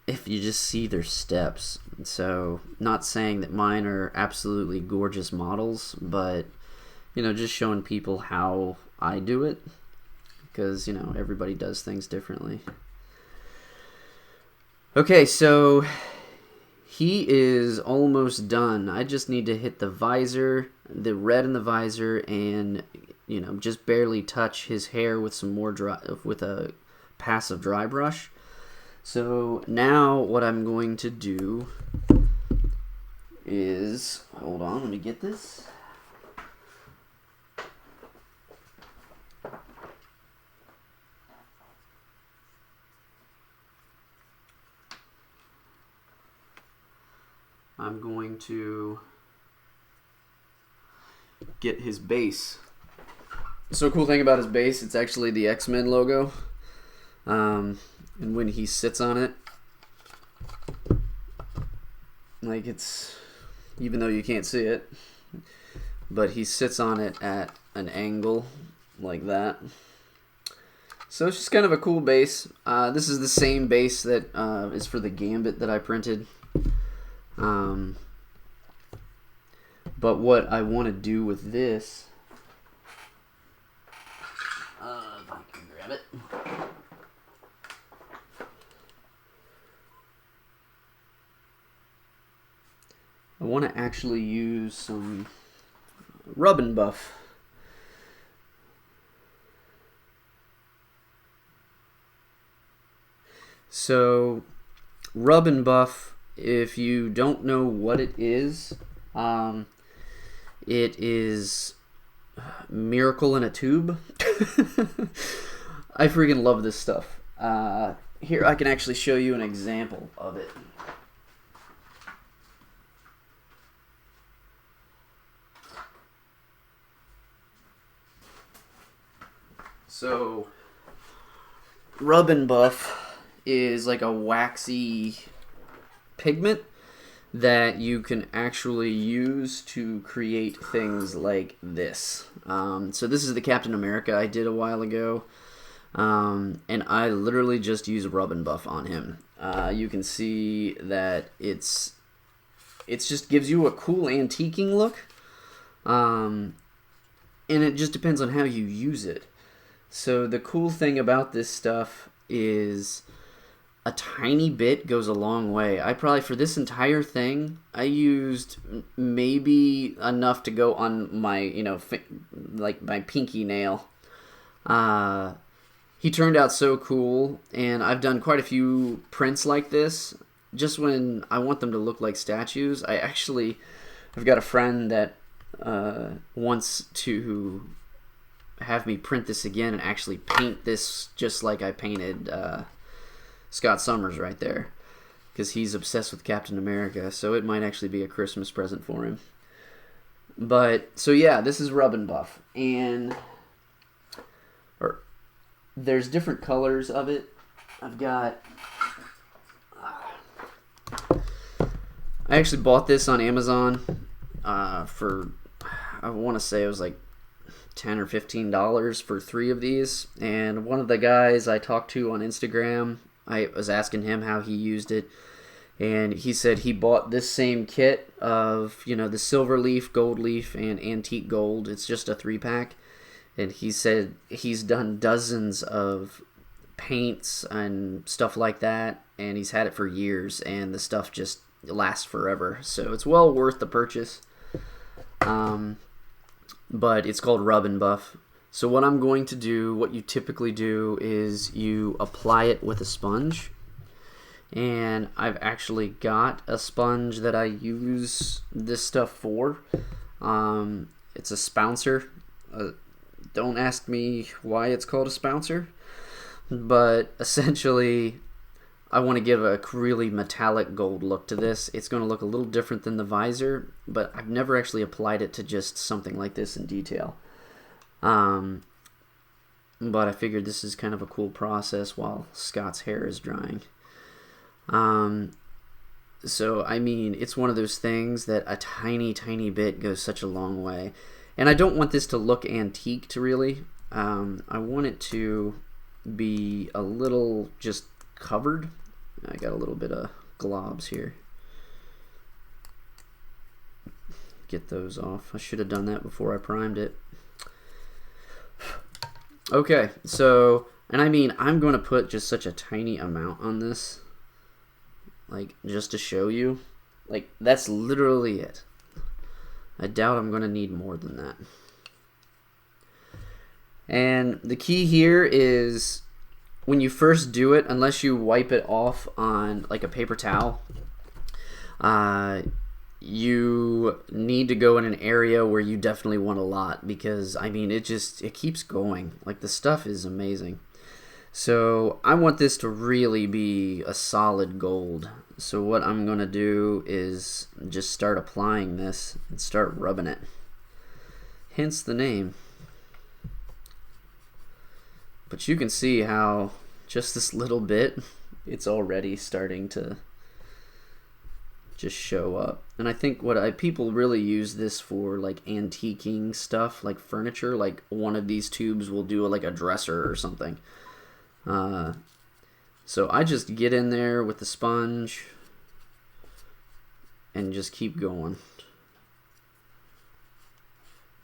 if you just see their steps. So not saying that mine are absolutely gorgeous models, but just showing people how I do it, because everybody does things differently. Okay, so he is almost done. I just need to hit the visor, the red in the visor, and just barely touch his hair with some more with a passive dry brush. So now what I'm going to do is, hold on, let me get this. I'm going to get his base. So cool thing about his base, it's actually the X-Men logo. And when he sits on it, like it's, even though you can't see it, but he sits on it at an angle like that. So it's just kind of a cool base. This is the same base that is for the Gambit that I printed. But what I want to do with this, if I can grab it. I want to actually use some rub and buff. So, rub and buff, if you don't know what it is Miracle in a Tube. I freaking love this stuff. Here, I can actually show you an example of it. So, rub and buff is like a waxy pigment that you can actually use to create things like this. So this is the Captain America I did a while ago, and I literally just use rub and buff on him. You can see that it's just gives you a cool antiquing look, and it just depends on how you use it. So the cool thing about this stuff is a tiny bit goes a long way. I probably, for this entire thing, I used maybe enough to go on my, like my pinky nail. He turned out so cool, and I've done quite a few prints like this. Just when I want them to look like statues, I've got a friend that wants to have me print this again and actually paint this just like I painted Scott Summers right there, because he's obsessed with Captain America, so it might actually be a Christmas present for him. But so yeah, this is rub and buff, and there's different colors of it. I've got I actually bought this on Amazon for, I want to say it was like $10 or $15 for 3 of these. And one of the guys I talked to on Instagram, I was asking him how he used it, and he said he bought this same kit of, the silver leaf, gold leaf, and antique gold. It's just a 3-pack, and he said he's done dozens of paints and stuff like that, and he's had it for years, and the stuff just lasts forever. So it's well worth the purchase. But it's called rub and buff. So what I'm going to do, what you typically do, is you apply it with a sponge. And I've actually got a sponge that I use this stuff for. It's a spouncer. Don't ask me why it's called a spouncer. But essentially, I want to give a really metallic gold look to this. It's going to look a little different than the visor, but I've never actually applied it to just something like this in detail. But I figured this is kind of a cool process while Scott's hair is drying. So, I mean, it's one of those things that a tiny, tiny bit goes such a long way. And I don't want this to look antiqued, really. I want it to be a little just covered. I got a little bit of globs here. Get those off. I should have done that before I primed it. Okay, so, and I mean, I'm going to put just such a tiny amount on this, like, just to show you. Like, that's literally it. I doubt I'm going to need more than that. And the key here is, when you first do it, unless you wipe it off on like a paper towel, you need to go in an area where you definitely want a lot, because I mean it keeps going. Like, the stuff is amazing. So I want this to really be a solid gold. So what I'm gonna do is just start applying this and start rubbing it. Hence the name. But you can see how just this little bit, it's already starting to just show up. And I think people really use this for, like, antiquing stuff, like furniture. Like, one of these tubes will do like a dresser or something. So I just get in there with the sponge and just keep going.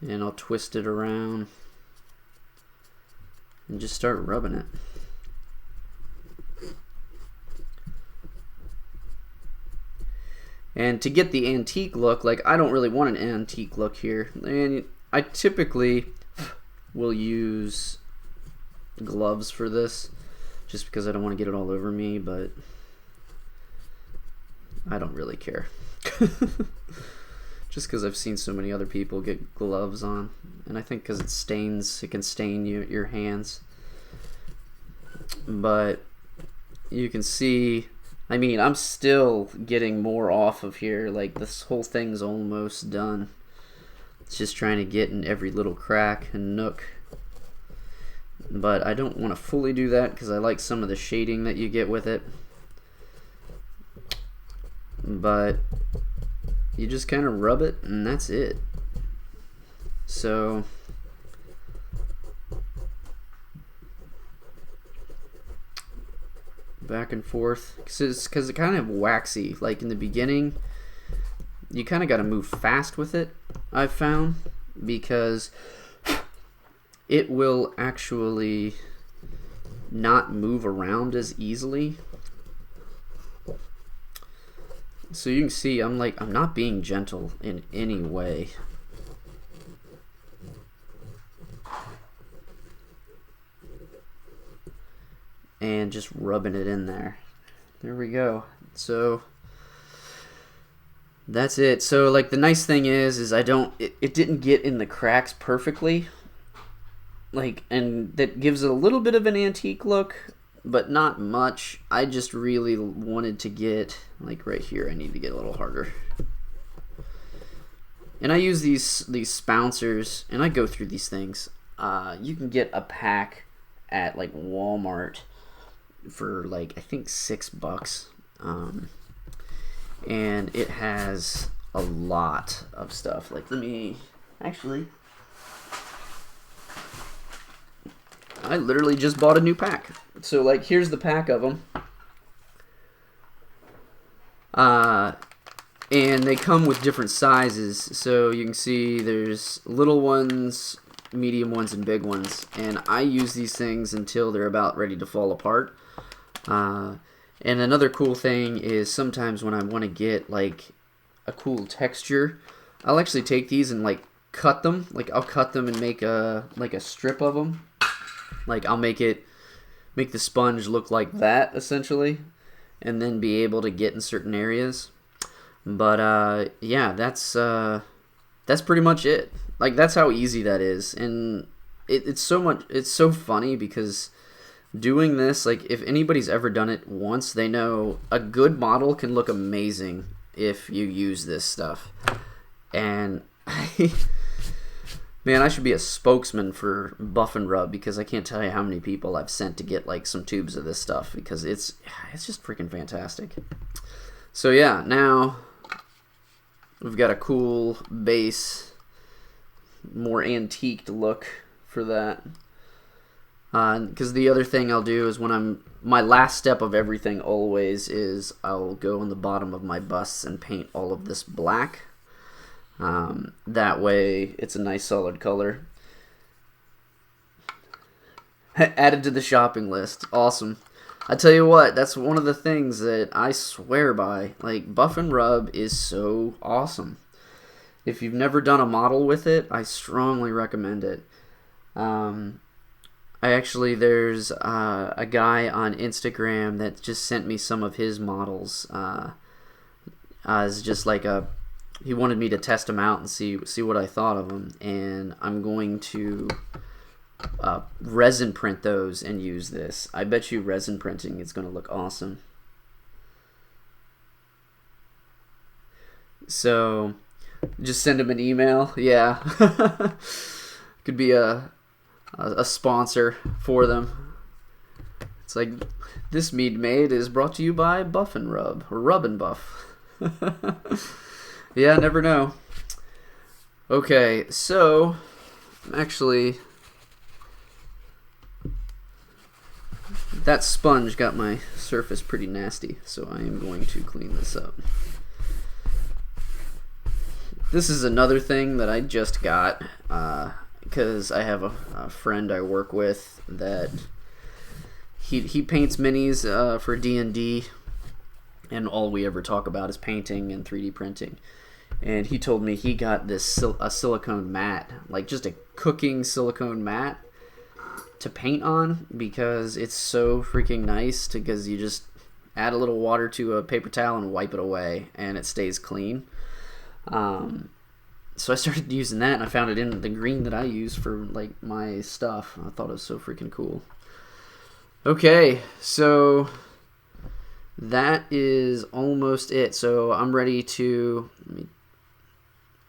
And I'll twist it around and just start rubbing it. And to get the antique look, like I don't really want an antique look here. And I typically will use gloves for this just because I don't want to get it all over me, but I don't really care. Just because I've seen so many other people get gloves on, and I think because it stains, it can stain your hands. But you can see, I mean, I'm still getting more off of here. Like, this whole thing's almost done. It's just trying to get in every little crack and nook. But I don't want to fully do that because I like some of the shading that you get with it. But you just kind of rub it and that's it. So back and forth, because it's kind of waxy. Like in the beginning, you kind of got to move fast with it, I've found, because it will actually not move around as easily. So you can see I'm not being gentle in any way. And just rubbing it in there. There we go. So that's it. So like the nice thing is it didn't get in the cracks perfectly. Like, and that gives it a little bit of an antique look, but not much. I just really wanted to get, like right here, I need to get a little harder. And I use these spouncers, and I go through these things. You can get a pack at like Walmart for like, I think $6. And it has a lot of stuff. Like, let me, actually, I literally just bought a new pack. So like, here's the pack of them. And they come with different sizes. So you can see there's little ones, medium ones, and big ones. And I use these things until they're about ready to fall apart. And another cool thing is sometimes when I want to get like a cool texture, I'll actually take these and like cut them. Like I'll cut them and make a strip of them. Like I'll make the sponge look like that essentially, and then be able to get in certain areas. But yeah, that's pretty much it. Like that's how easy that is, and it's so funny because doing this, like if anybody's ever done it once, they know a good model can look amazing if you use this stuff. And man, I should be a spokesman for Buff and Rub, because I can't tell you how many people I've sent to get like some tubes of this stuff, because it's just freaking fantastic. So yeah, now we've got a cool base, more antiqued look for that. Because the other thing I'll do is my last step of everything always is I'll go on the bottom of my busts and paint all of this black. That way it's a nice solid color. Added to the shopping list. Awesome. I tell you what, that's one of the things that I swear by. Like, Buff and Rub is so awesome. If you've never done a model with it, I strongly recommend it. There's a guy on Instagram that just sent me some of his models as just like he wanted me to test them out and see what I thought of them, and I'm going to resin print those and use this. I bet you resin printing is going to look awesome. So just send him an email. Yeah. Could be a sponsor for them. It's like, this mead made is brought to you by Buff and Rub, or Rub and Buff. Yeah, never know. Okay, so I'm actually that sponge got my surface pretty nasty, so I am going to clean this up. This is another thing that I just got because I have a friend I work with that he paints minis for D&D, and all we ever talk about is painting and 3D printing. And he told me he got this a silicone mat, like just a cooking silicone mat to paint on, because it's so freaking nice because you just add a little water to a paper towel and wipe it away and it stays clean. So I started using that, and I found it in the green that I use for like my stuff. I thought it was so freaking cool. Okay, so that is almost it. So I'm ready to...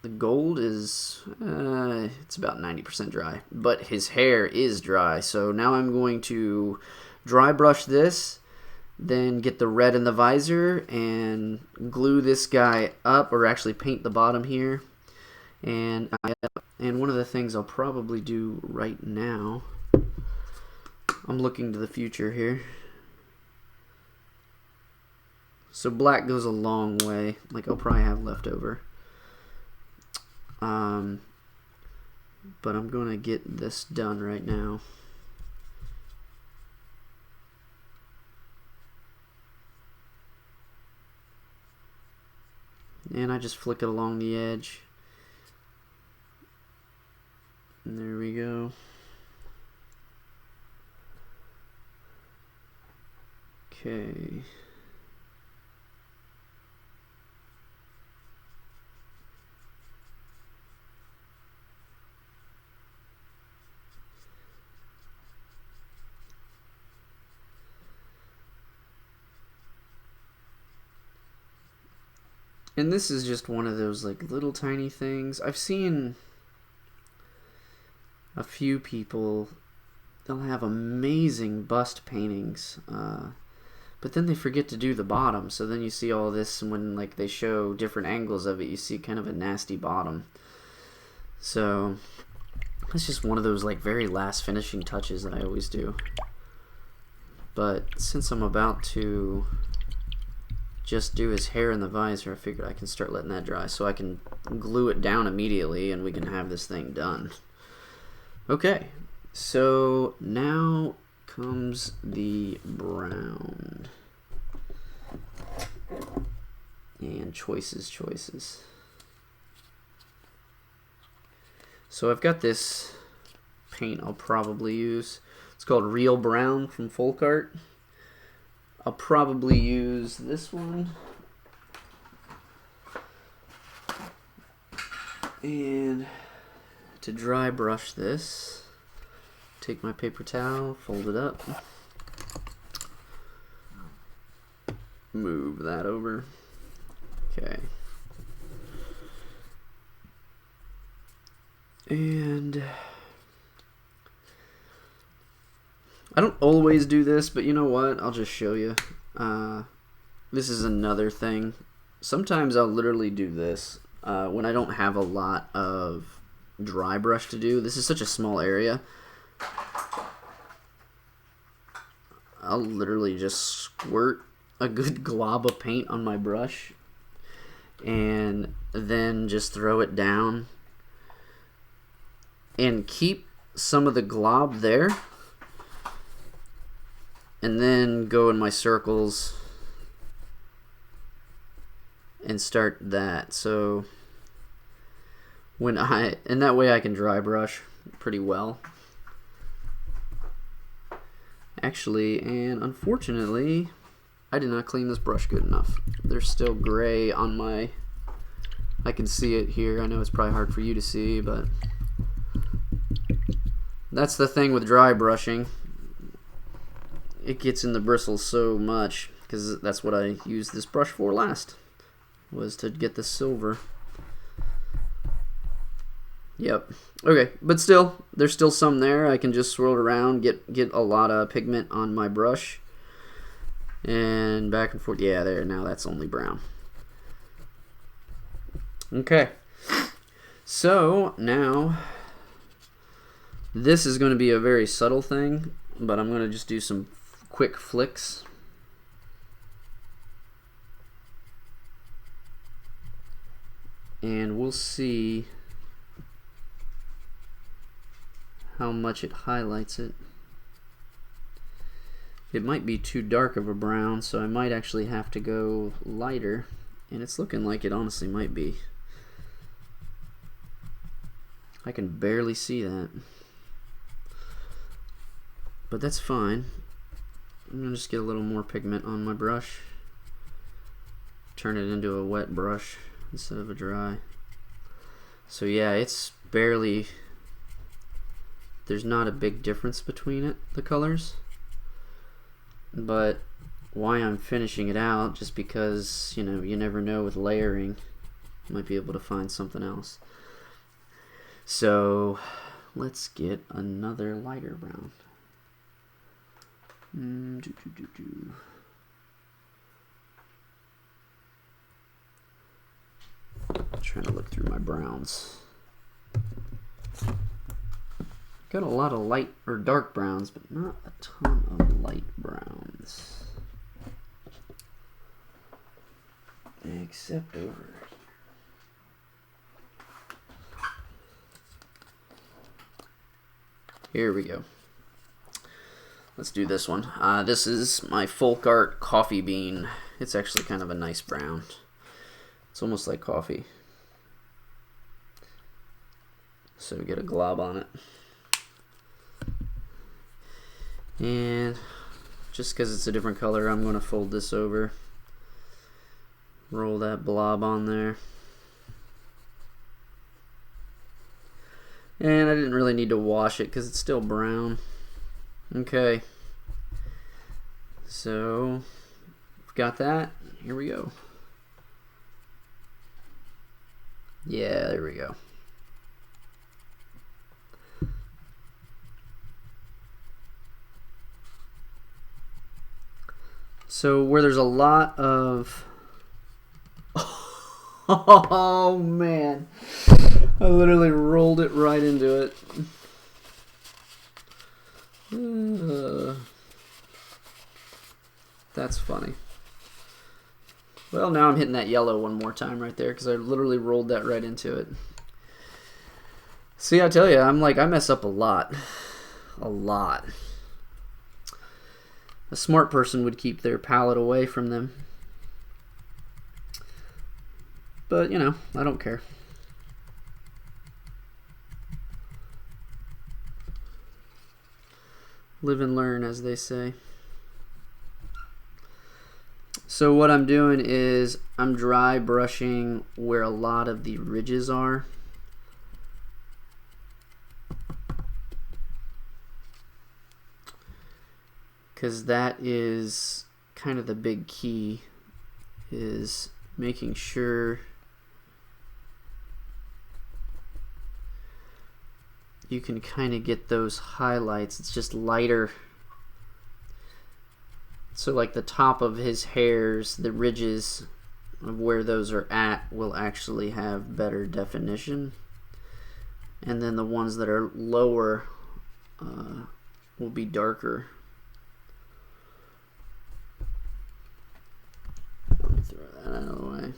The gold is, it's about 90% dry, but his hair is dry. So now I'm going to dry brush this, then get the red in the visor and glue this guy up, or actually paint the bottom here. And one of the things I'll probably do right now, I'm looking to the future here. So black goes a long way, like I'll probably have left over. But I'm going to get this done right now. And I just flick it along the edge. And there we go. Okay. And this is just one of those like little tiny things. I've seen a few people, they'll have amazing bust paintings, but then they forget to do the bottom. So then you see all this, and when like they show different angles of it, you see kind of a nasty bottom. So it's just one of those like very last finishing touches that I always do. But since I'm about to just do his hair in the visor, I figured I can start letting that dry so I can glue it down immediately and we can have this thing done. Okay, so now comes the brown. And choices. So I've got this paint I'll probably use. It's called Real Brown from Folk Art. I'll probably use this one. And to dry brush this, take my paper towel, fold it up, move that over. Okay. And I don't always do this, but you know what? I'll just show you. This is another thing. Sometimes I'll literally do this when I don't have a lot of dry brush to do. This is such a small area. I'll literally just squirt a good glob of paint on my brush and then just throw it down and keep some of the glob there, and then go in my circles and start that. So and that way I can dry brush pretty well. Actually, and unfortunately, I did not clean this brush good enough. There's still gray on my, I can see it here. I know it's probably hard for you to see, but that's the thing with dry brushing. It gets in the bristles so much, because that's what I used this brush for last, was to get the silver. Yep. Okay, but still, there's still some there. I can just swirl it around, get a lot of pigment on my brush, and back and forth. Yeah, there, now that's only brown. Okay, so now this is going to be a very subtle thing, but I'm going to just do some quick flicks. And we'll see how much it highlights it. It might be too dark of a brown, so I might actually have to go lighter, and it's looking like it honestly might be. I can barely see that, but that's fine. I'm gonna just get a little more pigment on my brush, turn it into a wet brush instead of a dry. So yeah, it's barely, there's not a big difference between it, the colors, but why I'm finishing it out, just because, you know, you never know with layering, you might be able to find something else. So let's get another lighter brown. Trying to look through my browns. Got a lot of light or dark browns, but not a ton of light browns. Except over here we go. Let's do this one. This is my Folk Art Coffee Bean. It's actually kind of a nice brown. It's almost like coffee. So get a glob on it. And just because it's a different color, I'm going to fold this over. Roll that blob on there. And I didn't really need to wash it because it's still brown. Okay. So, we've got that. Here we go. Yeah, there we go. So where there's a lot of... Oh man, I literally rolled it right into it. That's funny. Well, now I'm hitting that yellow one more time right there because I literally rolled that right into it. See, I tell you, I'm like, I mess up a lot. A lot. A smart person would keep their palette away from them. But, you know, I don't care. Live and learn, as they say. So what I'm doing is I'm dry brushing where a lot of the ridges are. Because that is kind of the big key, is making sure you can kind of get those highlights. It's just lighter. So like the top of his hairs, the ridges of where those are at will actually have better definition. And then the ones that are lower will be darker. Let me throw that out of the way.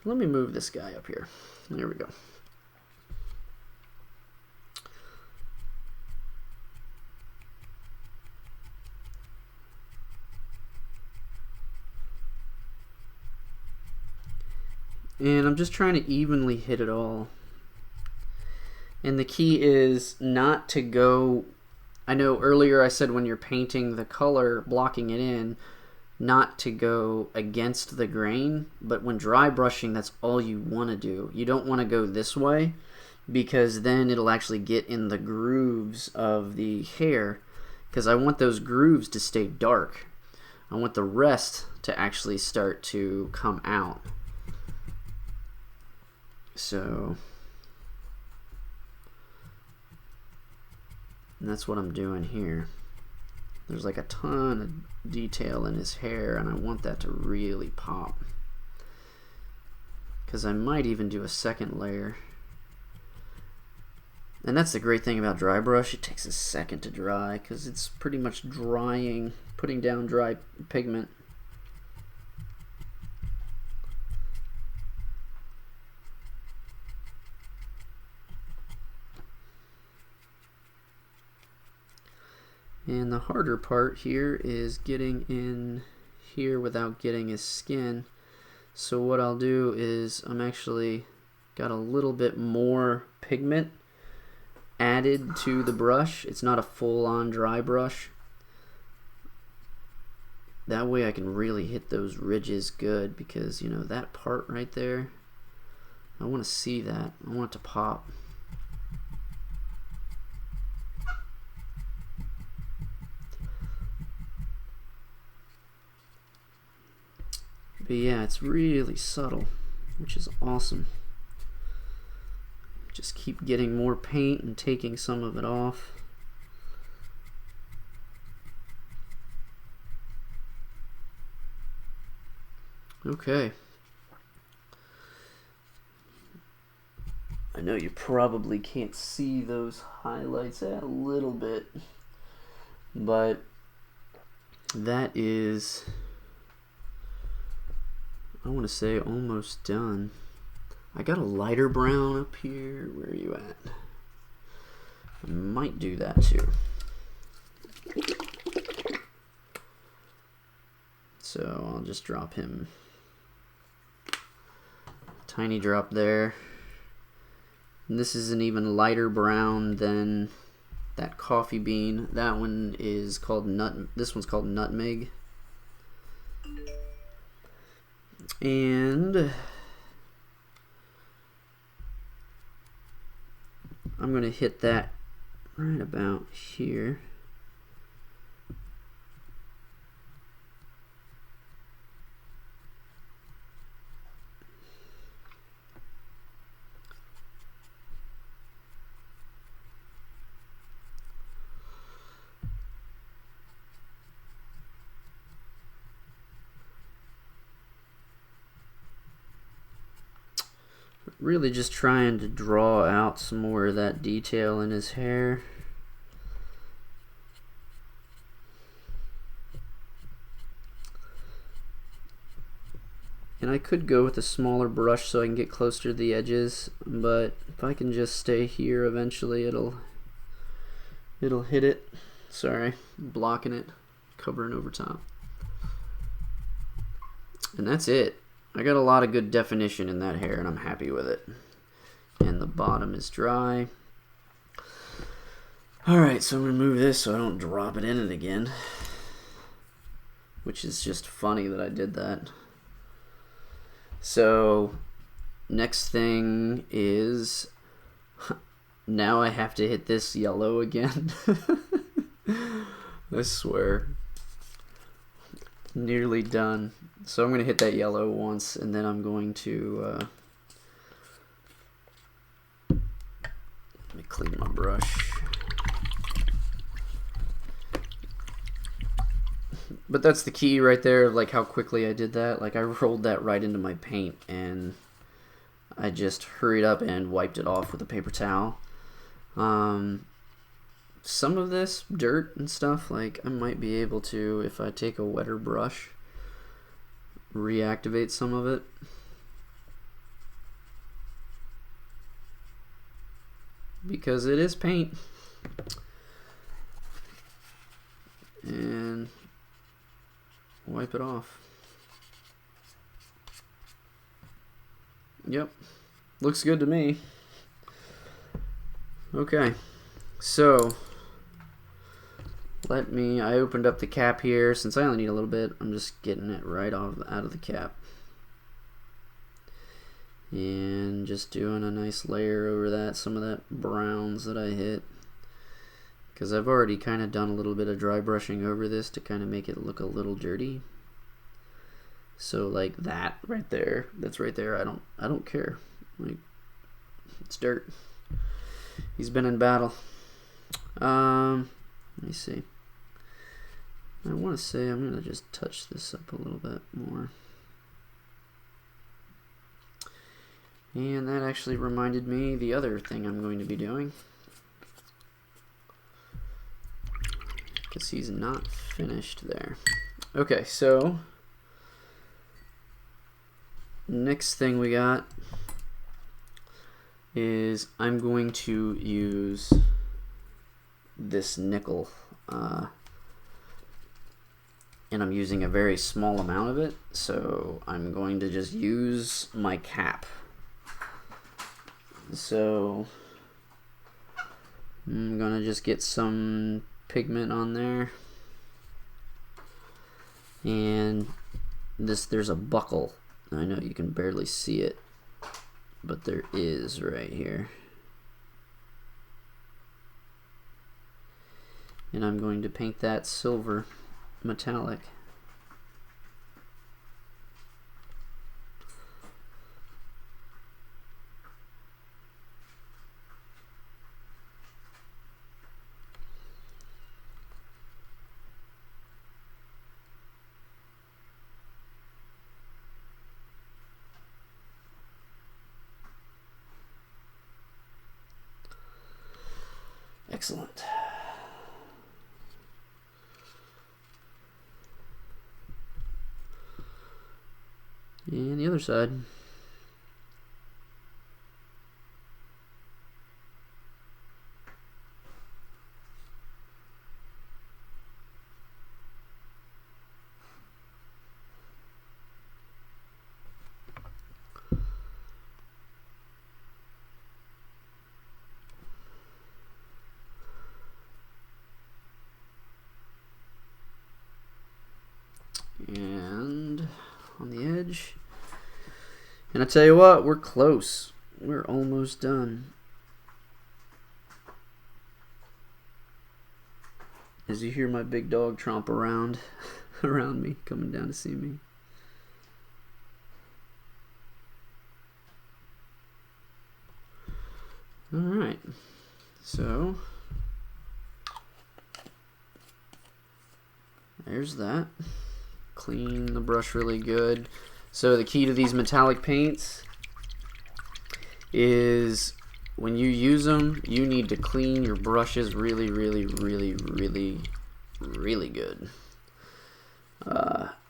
Let me move this guy up here. There we go. And I'm just trying to evenly hit it all. And the key is not to go, I know earlier I said when you're painting the color, blocking it in, not to go against the grain, but when dry brushing, that's all you want to do. You don't want to go this way, because then it'll actually get in the grooves of the hair, because I want those grooves to stay dark. I want the rest to actually start to come out. So, and that's what I'm doing here. There's like a ton of detail in his hair, and I want that to really pop. Because I might even do a second layer. And that's the great thing about dry brush. It takes a second to dry because it's pretty much drying, putting down dry pigment. And the harder part here is getting in here without getting his skin. So what I'll do is I'm actually got a little bit more pigment added to the brush. It's not a full-on dry brush. That way I can really hit those ridges good, because you know that part right there, I want to see that. I want it to pop. But yeah, it's really subtle, which is awesome. Just keep getting more paint and taking some of it off. Okay. I know you probably can't see those highlights a little bit, but that is, I want to say, almost done. I got a lighter brown up here. Where are you at? I might do that too. So I'll just drop him. Tiny drop there. And this is an even lighter brown than that coffee bean. That one is called this one's called nutmeg. And I'm going to hit that right about here. Really just trying to draw out some more of that detail in his hair. And I could go with a smaller brush so I can get closer to the edges, but if I can just stay here, eventually it'll hit it. Sorry, blocking it, covering over top. And that's it. I got a lot of good definition in that hair, and I'm happy with it. And the bottom is dry. Alright, so I'm going to move this so I don't drop it in it again. Which is just funny that I did that. So, next thing is, now I have to hit this yellow again. I swear. Nearly done. So I'm going to hit that yellow once, and then I'm going to let me clean my brush. But that's the key right there, like how quickly I did that. Like I rolled that right into my paint, and I just hurried up and wiped it off with a paper towel. Some of this dirt and stuff, like I might be able to, if I take a wetter brush, reactivate some of it. Because it is paint. And wipe it off. Yep. Looks good to me. Okay. So I opened up the cap here. Since I only need a little bit, I'm just getting it right out of the cap. And just doing a nice layer over that, some of that browns that I hit. Because I've already kind of done a little bit of dry brushing over this to kind of make it look a little dirty. So like that right there, that's right there, I don't care. Like, it's dirt. He's been in battle. Let me see. I want to say I'm going to just touch this up a little bit more. And that actually reminded me the other thing I'm going to be doing. because he's not finished there. Okay, so next thing we got is I'm going to use this nickel, and I'm using a very small amount of it, so I'm going to just use my cap. So I'm gonna just get some pigment on there, and there's a buckle. I know you can barely see it, but there is right here. And I'm going to paint that silver metallic. Excellent. And the other side. And on the edge. And I tell you what, we're close. We're almost done. As you hear my big dog tromp around around me, coming down to see me. Alright, so there's that. Clean the brush really good. So the key to these metallic paints is when you use them, you need to clean your brushes really, really, really, really, really good.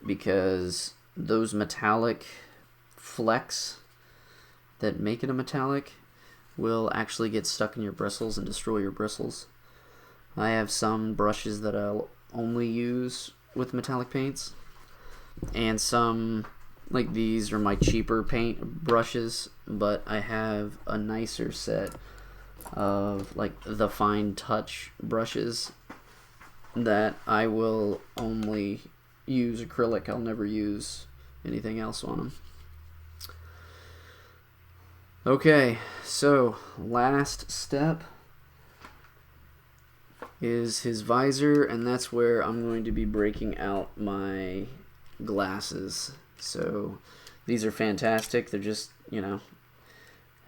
Because those metallic flecks that make it a metallic will actually get stuck in your bristles and destroy your bristles. I have some brushes that I'll only use with metallic paints, and some, like these, are my cheaper paint brushes, but I have a nicer set of like the fine touch brushes that I will only use acrylic. I'll never use anything else on them. Okay, so last step is his visor, and that's where I'm going to be breaking out my glasses. So these are fantastic. They're just, you know,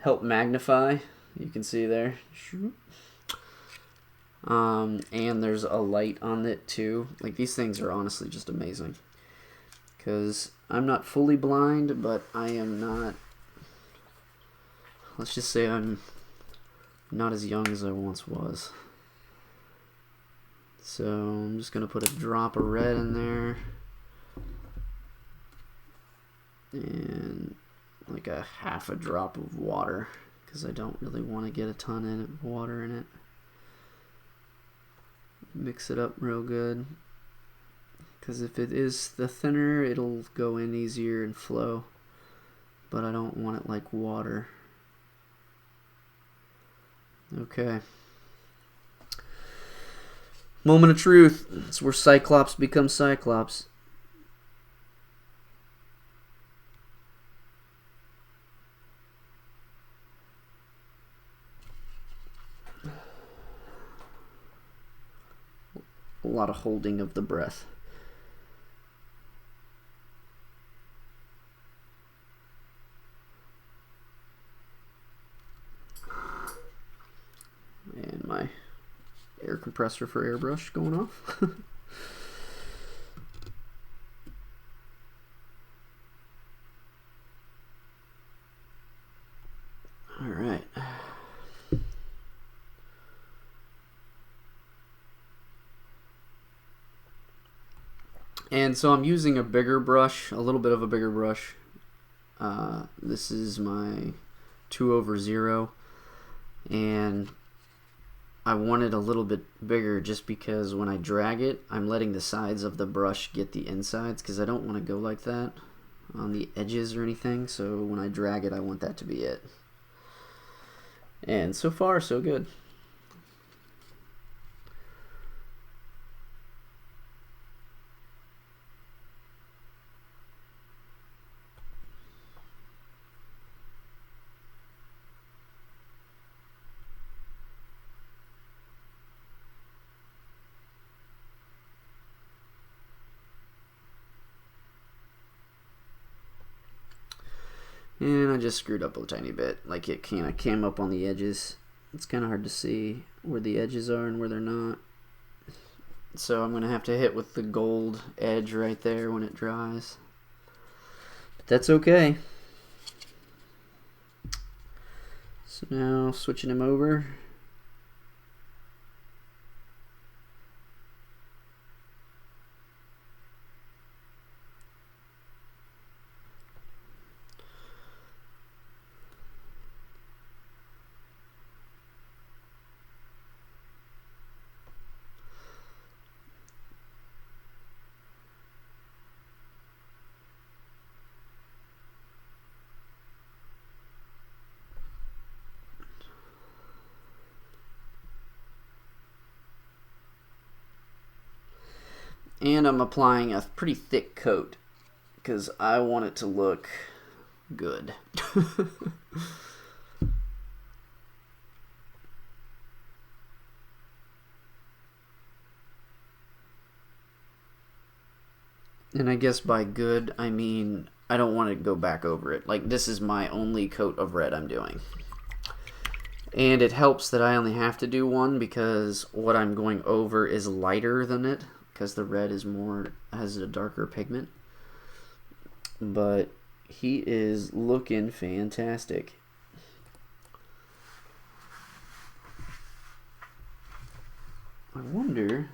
help magnify. You can see there. And there's a light on it too. Like, these things are honestly just amazing. Because I'm not fully blind, but I am not, let's just say I'm not as young as I once was. So I'm just going to put a drop of red in there. And like a half a drop of water, because I don't really want to get a ton of water in it. Mix it up real good, because if it is the thinner, it'll go in easier and flow, but I don't want it like water. Okay. Moment of truth. It's where Cyclops becomes Cyclops. A lot of holding of the breath. And my air compressor for airbrush going off. All right. And so I'm using a bigger brush, a little bit of a bigger brush. This is my 2/0, and I want it a little bit bigger just because when I drag it, I'm letting the sides of the brush get the insides, because I don't want to go like that on the edges or anything. So when I drag it, I want that to be it. And so far, so good. And I just screwed up a tiny bit, like it kind of came up on the edges. It's kind of hard to see where the edges are and where they're not. So I'm going to have to hit with the gold edge right there when it dries. But that's okay. So now switching him over. And I'm applying a pretty thick coat because I want it to look good. And I guess by good, I mean I don't want to go back over it. Like, this is my only coat of red I'm doing. And it helps that I only have to do one because what I'm going over is lighter than it, because the red is more, has a darker pigment. But he is looking fantastic. I wonder,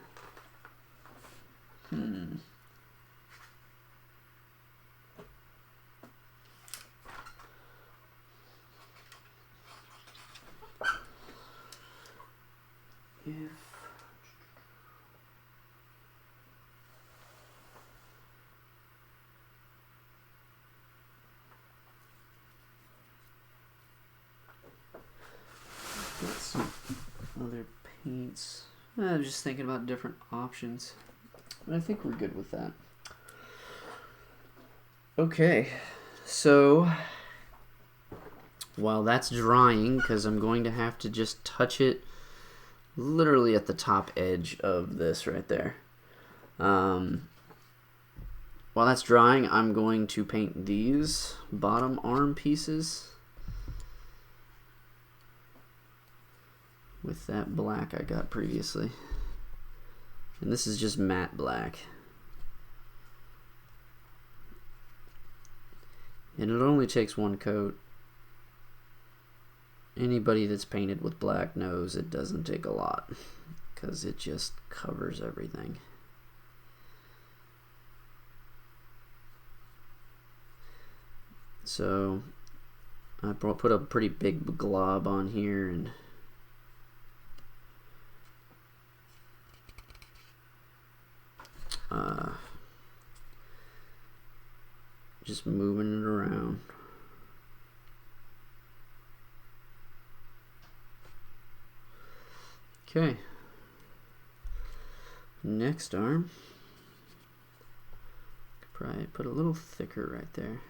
if got some other paints. I'm just thinking about different options. But I think we're good with that. Okay, so while that's drying, because I'm going to have to just touch it literally at the top edge of this right there. While that's drying, I'm going to paint these bottom arm pieces with that black I got previously. And this is just matte black. And it only takes one coat. Anybody that's painted with black knows it doesn't take a lot, because it just covers everything. So I put a pretty big glob on here, and just moving it around. Okay. Next arm. Could probably put a little thicker right there.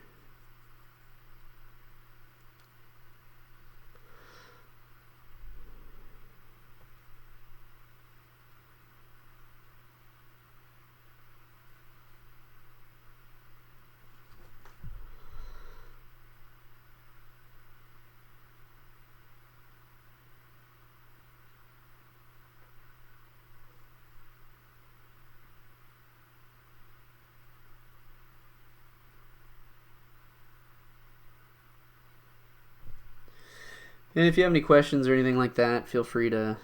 And if you have any questions or anything like that, feel free to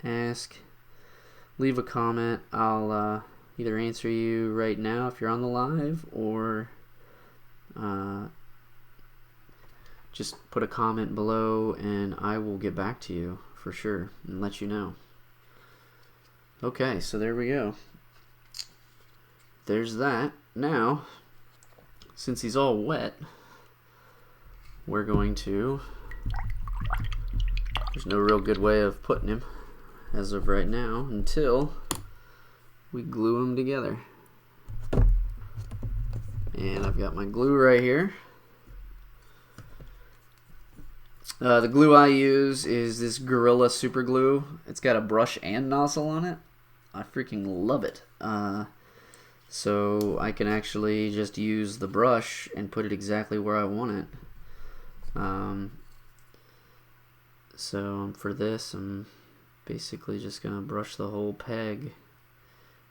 ask. Leave a comment. I'll either answer you right now if you're on the live, or just put a comment below and I will get back to you for sure and let you know. Okay, so there we go. There's that. Now, since he's all wet, we're going to, there's no real good way of putting him as of right now until we glue them together. And I've got my glue right here. The glue I use is this Gorilla Super Glue. It's got a brush and nozzle on it. I freaking love it. So I can actually just use the brush and put it exactly where I want it. So for this, I'm basically just going to brush the whole peg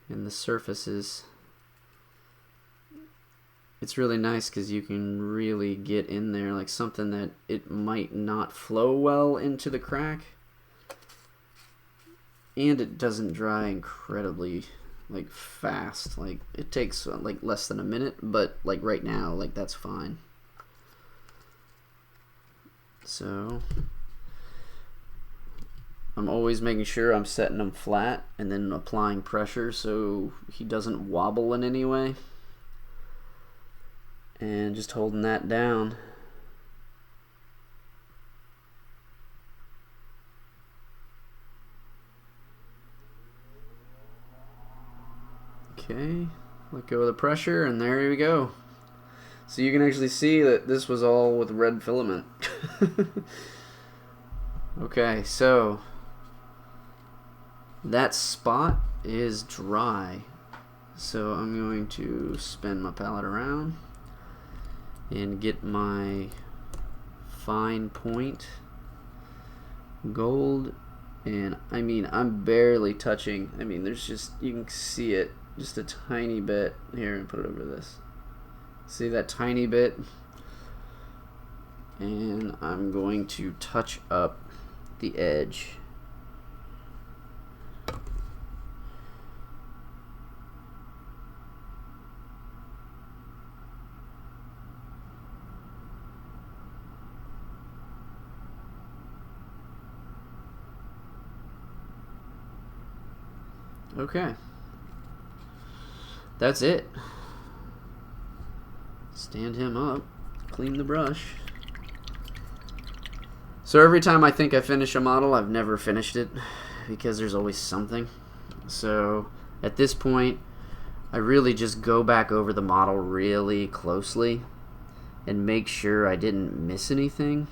and the surfaces. It's really nice because you can really get in there, like something that it might not flow well into the crack, and it doesn't dry incredibly like fast. Like it takes like less than a minute, but like right now, like that's fine. So I'm always making sure I'm setting them flat and then applying pressure so he doesn't wobble in any way. And just holding that down. Okay, let go of the pressure, and there we go. So you can actually see that this was all with red filament. Okay, so that spot is dry. So I'm going to spin my palette around and get my fine point gold, and I mean I'm barely touching. I mean there's just, you can see it just a tiny bit here, and put it over this. See that tiny bit? And I'm going to touch up the edge. Okay, that's it. Stand him up, clean the brush. So every time I think I finish a model, I've never finished it because there's always something. So at this point, I really just go back over the model really closely and make sure I didn't miss anything.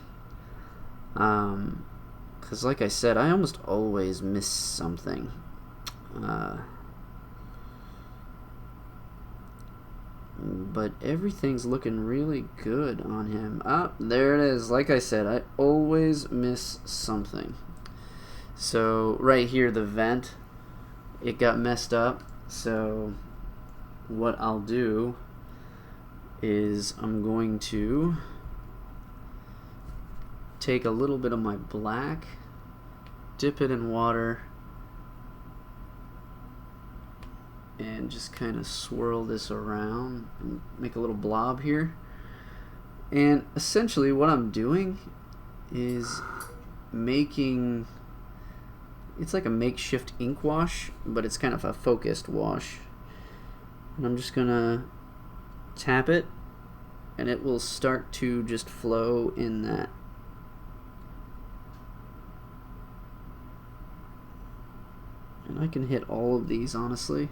Because like I said, I almost always miss something. But everything's looking really good on him. Ah, there it is. Like I said, I always miss something. So right here, the vent, it got messed up. So what I'll do is I'm going to take a little bit of my black, dip it in water, and just kind of swirl this around and make a little blob here. And essentially what I'm doing is making, it's like a makeshift ink wash, but it's kind of a focused wash. And I'm just gonna tap it and it will start to just flow in that. And I can hit all of these honestly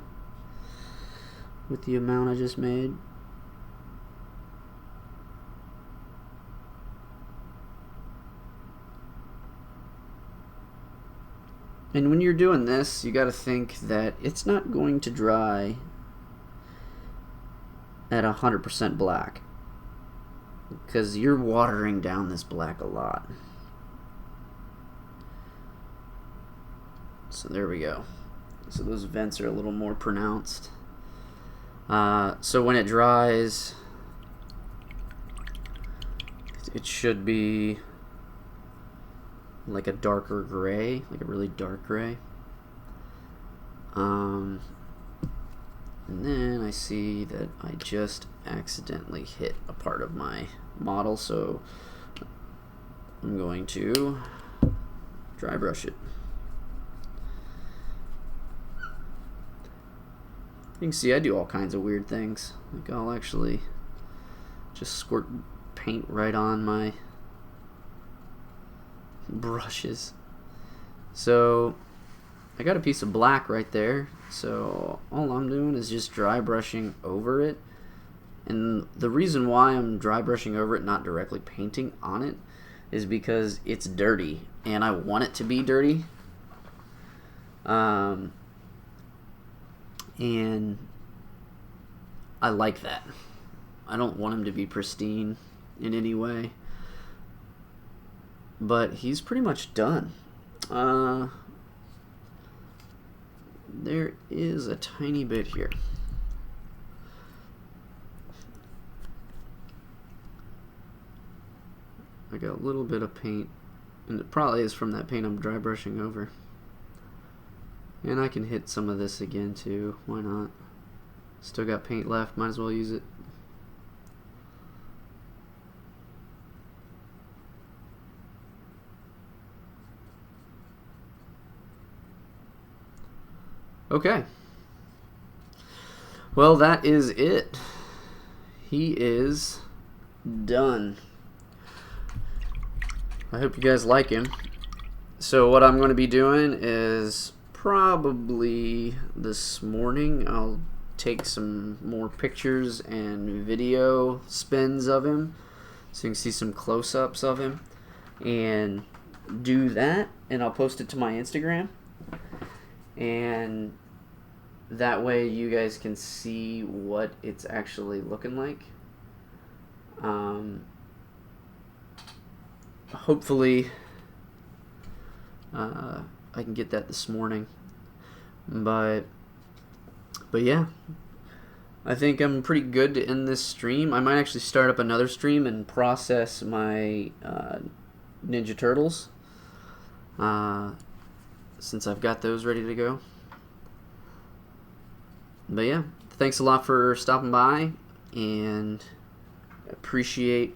with the amount I just made. And when you're doing this, you got to think that it's not going to dry at 100% black, because you're watering down this black a lot. So there we go. So those vents are a little more pronounced. So when it dries, it should be like a darker gray, like a really dark gray. And then I see that I just accidentally hit a part of my model, so I'm going to dry brush it. You can see I do all kinds of weird things. Like I'll actually just squirt paint right on my brushes. So I got a piece of black right there, so all I'm doing is just dry brushing over it. And the reason why I'm dry brushing over it, not directly painting on it, is because it's dirty and I want it to be dirty. And I like that. I don't want him to be pristine in any way. But he's pretty much done. There is a tiny bit here. I got a little bit of paint, and it probably is from that paint I'm dry brushing over. And I can hit some of this again too, why not? Still got paint left, might as well use it. Okay. Well, that is it. He is done. I hope you guys like him. So what I'm going to be doing is probably this morning I'll take some more pictures and video spins of him so you can see some close-ups of him and do that, and I'll post it to my Instagram, and that way you guys can see what it's actually looking like. Hopefully I can get that this morning, but yeah, I think I'm pretty good to end this stream. I might actually start up another stream and process my Ninja Turtles since I've got those ready to go. But yeah, thanks a lot for stopping by, and appreciate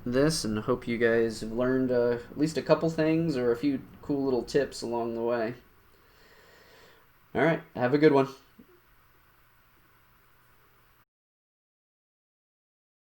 this, and hope you guys have learned at least a couple things or a few cool little tips along the way. Alright, have a good one.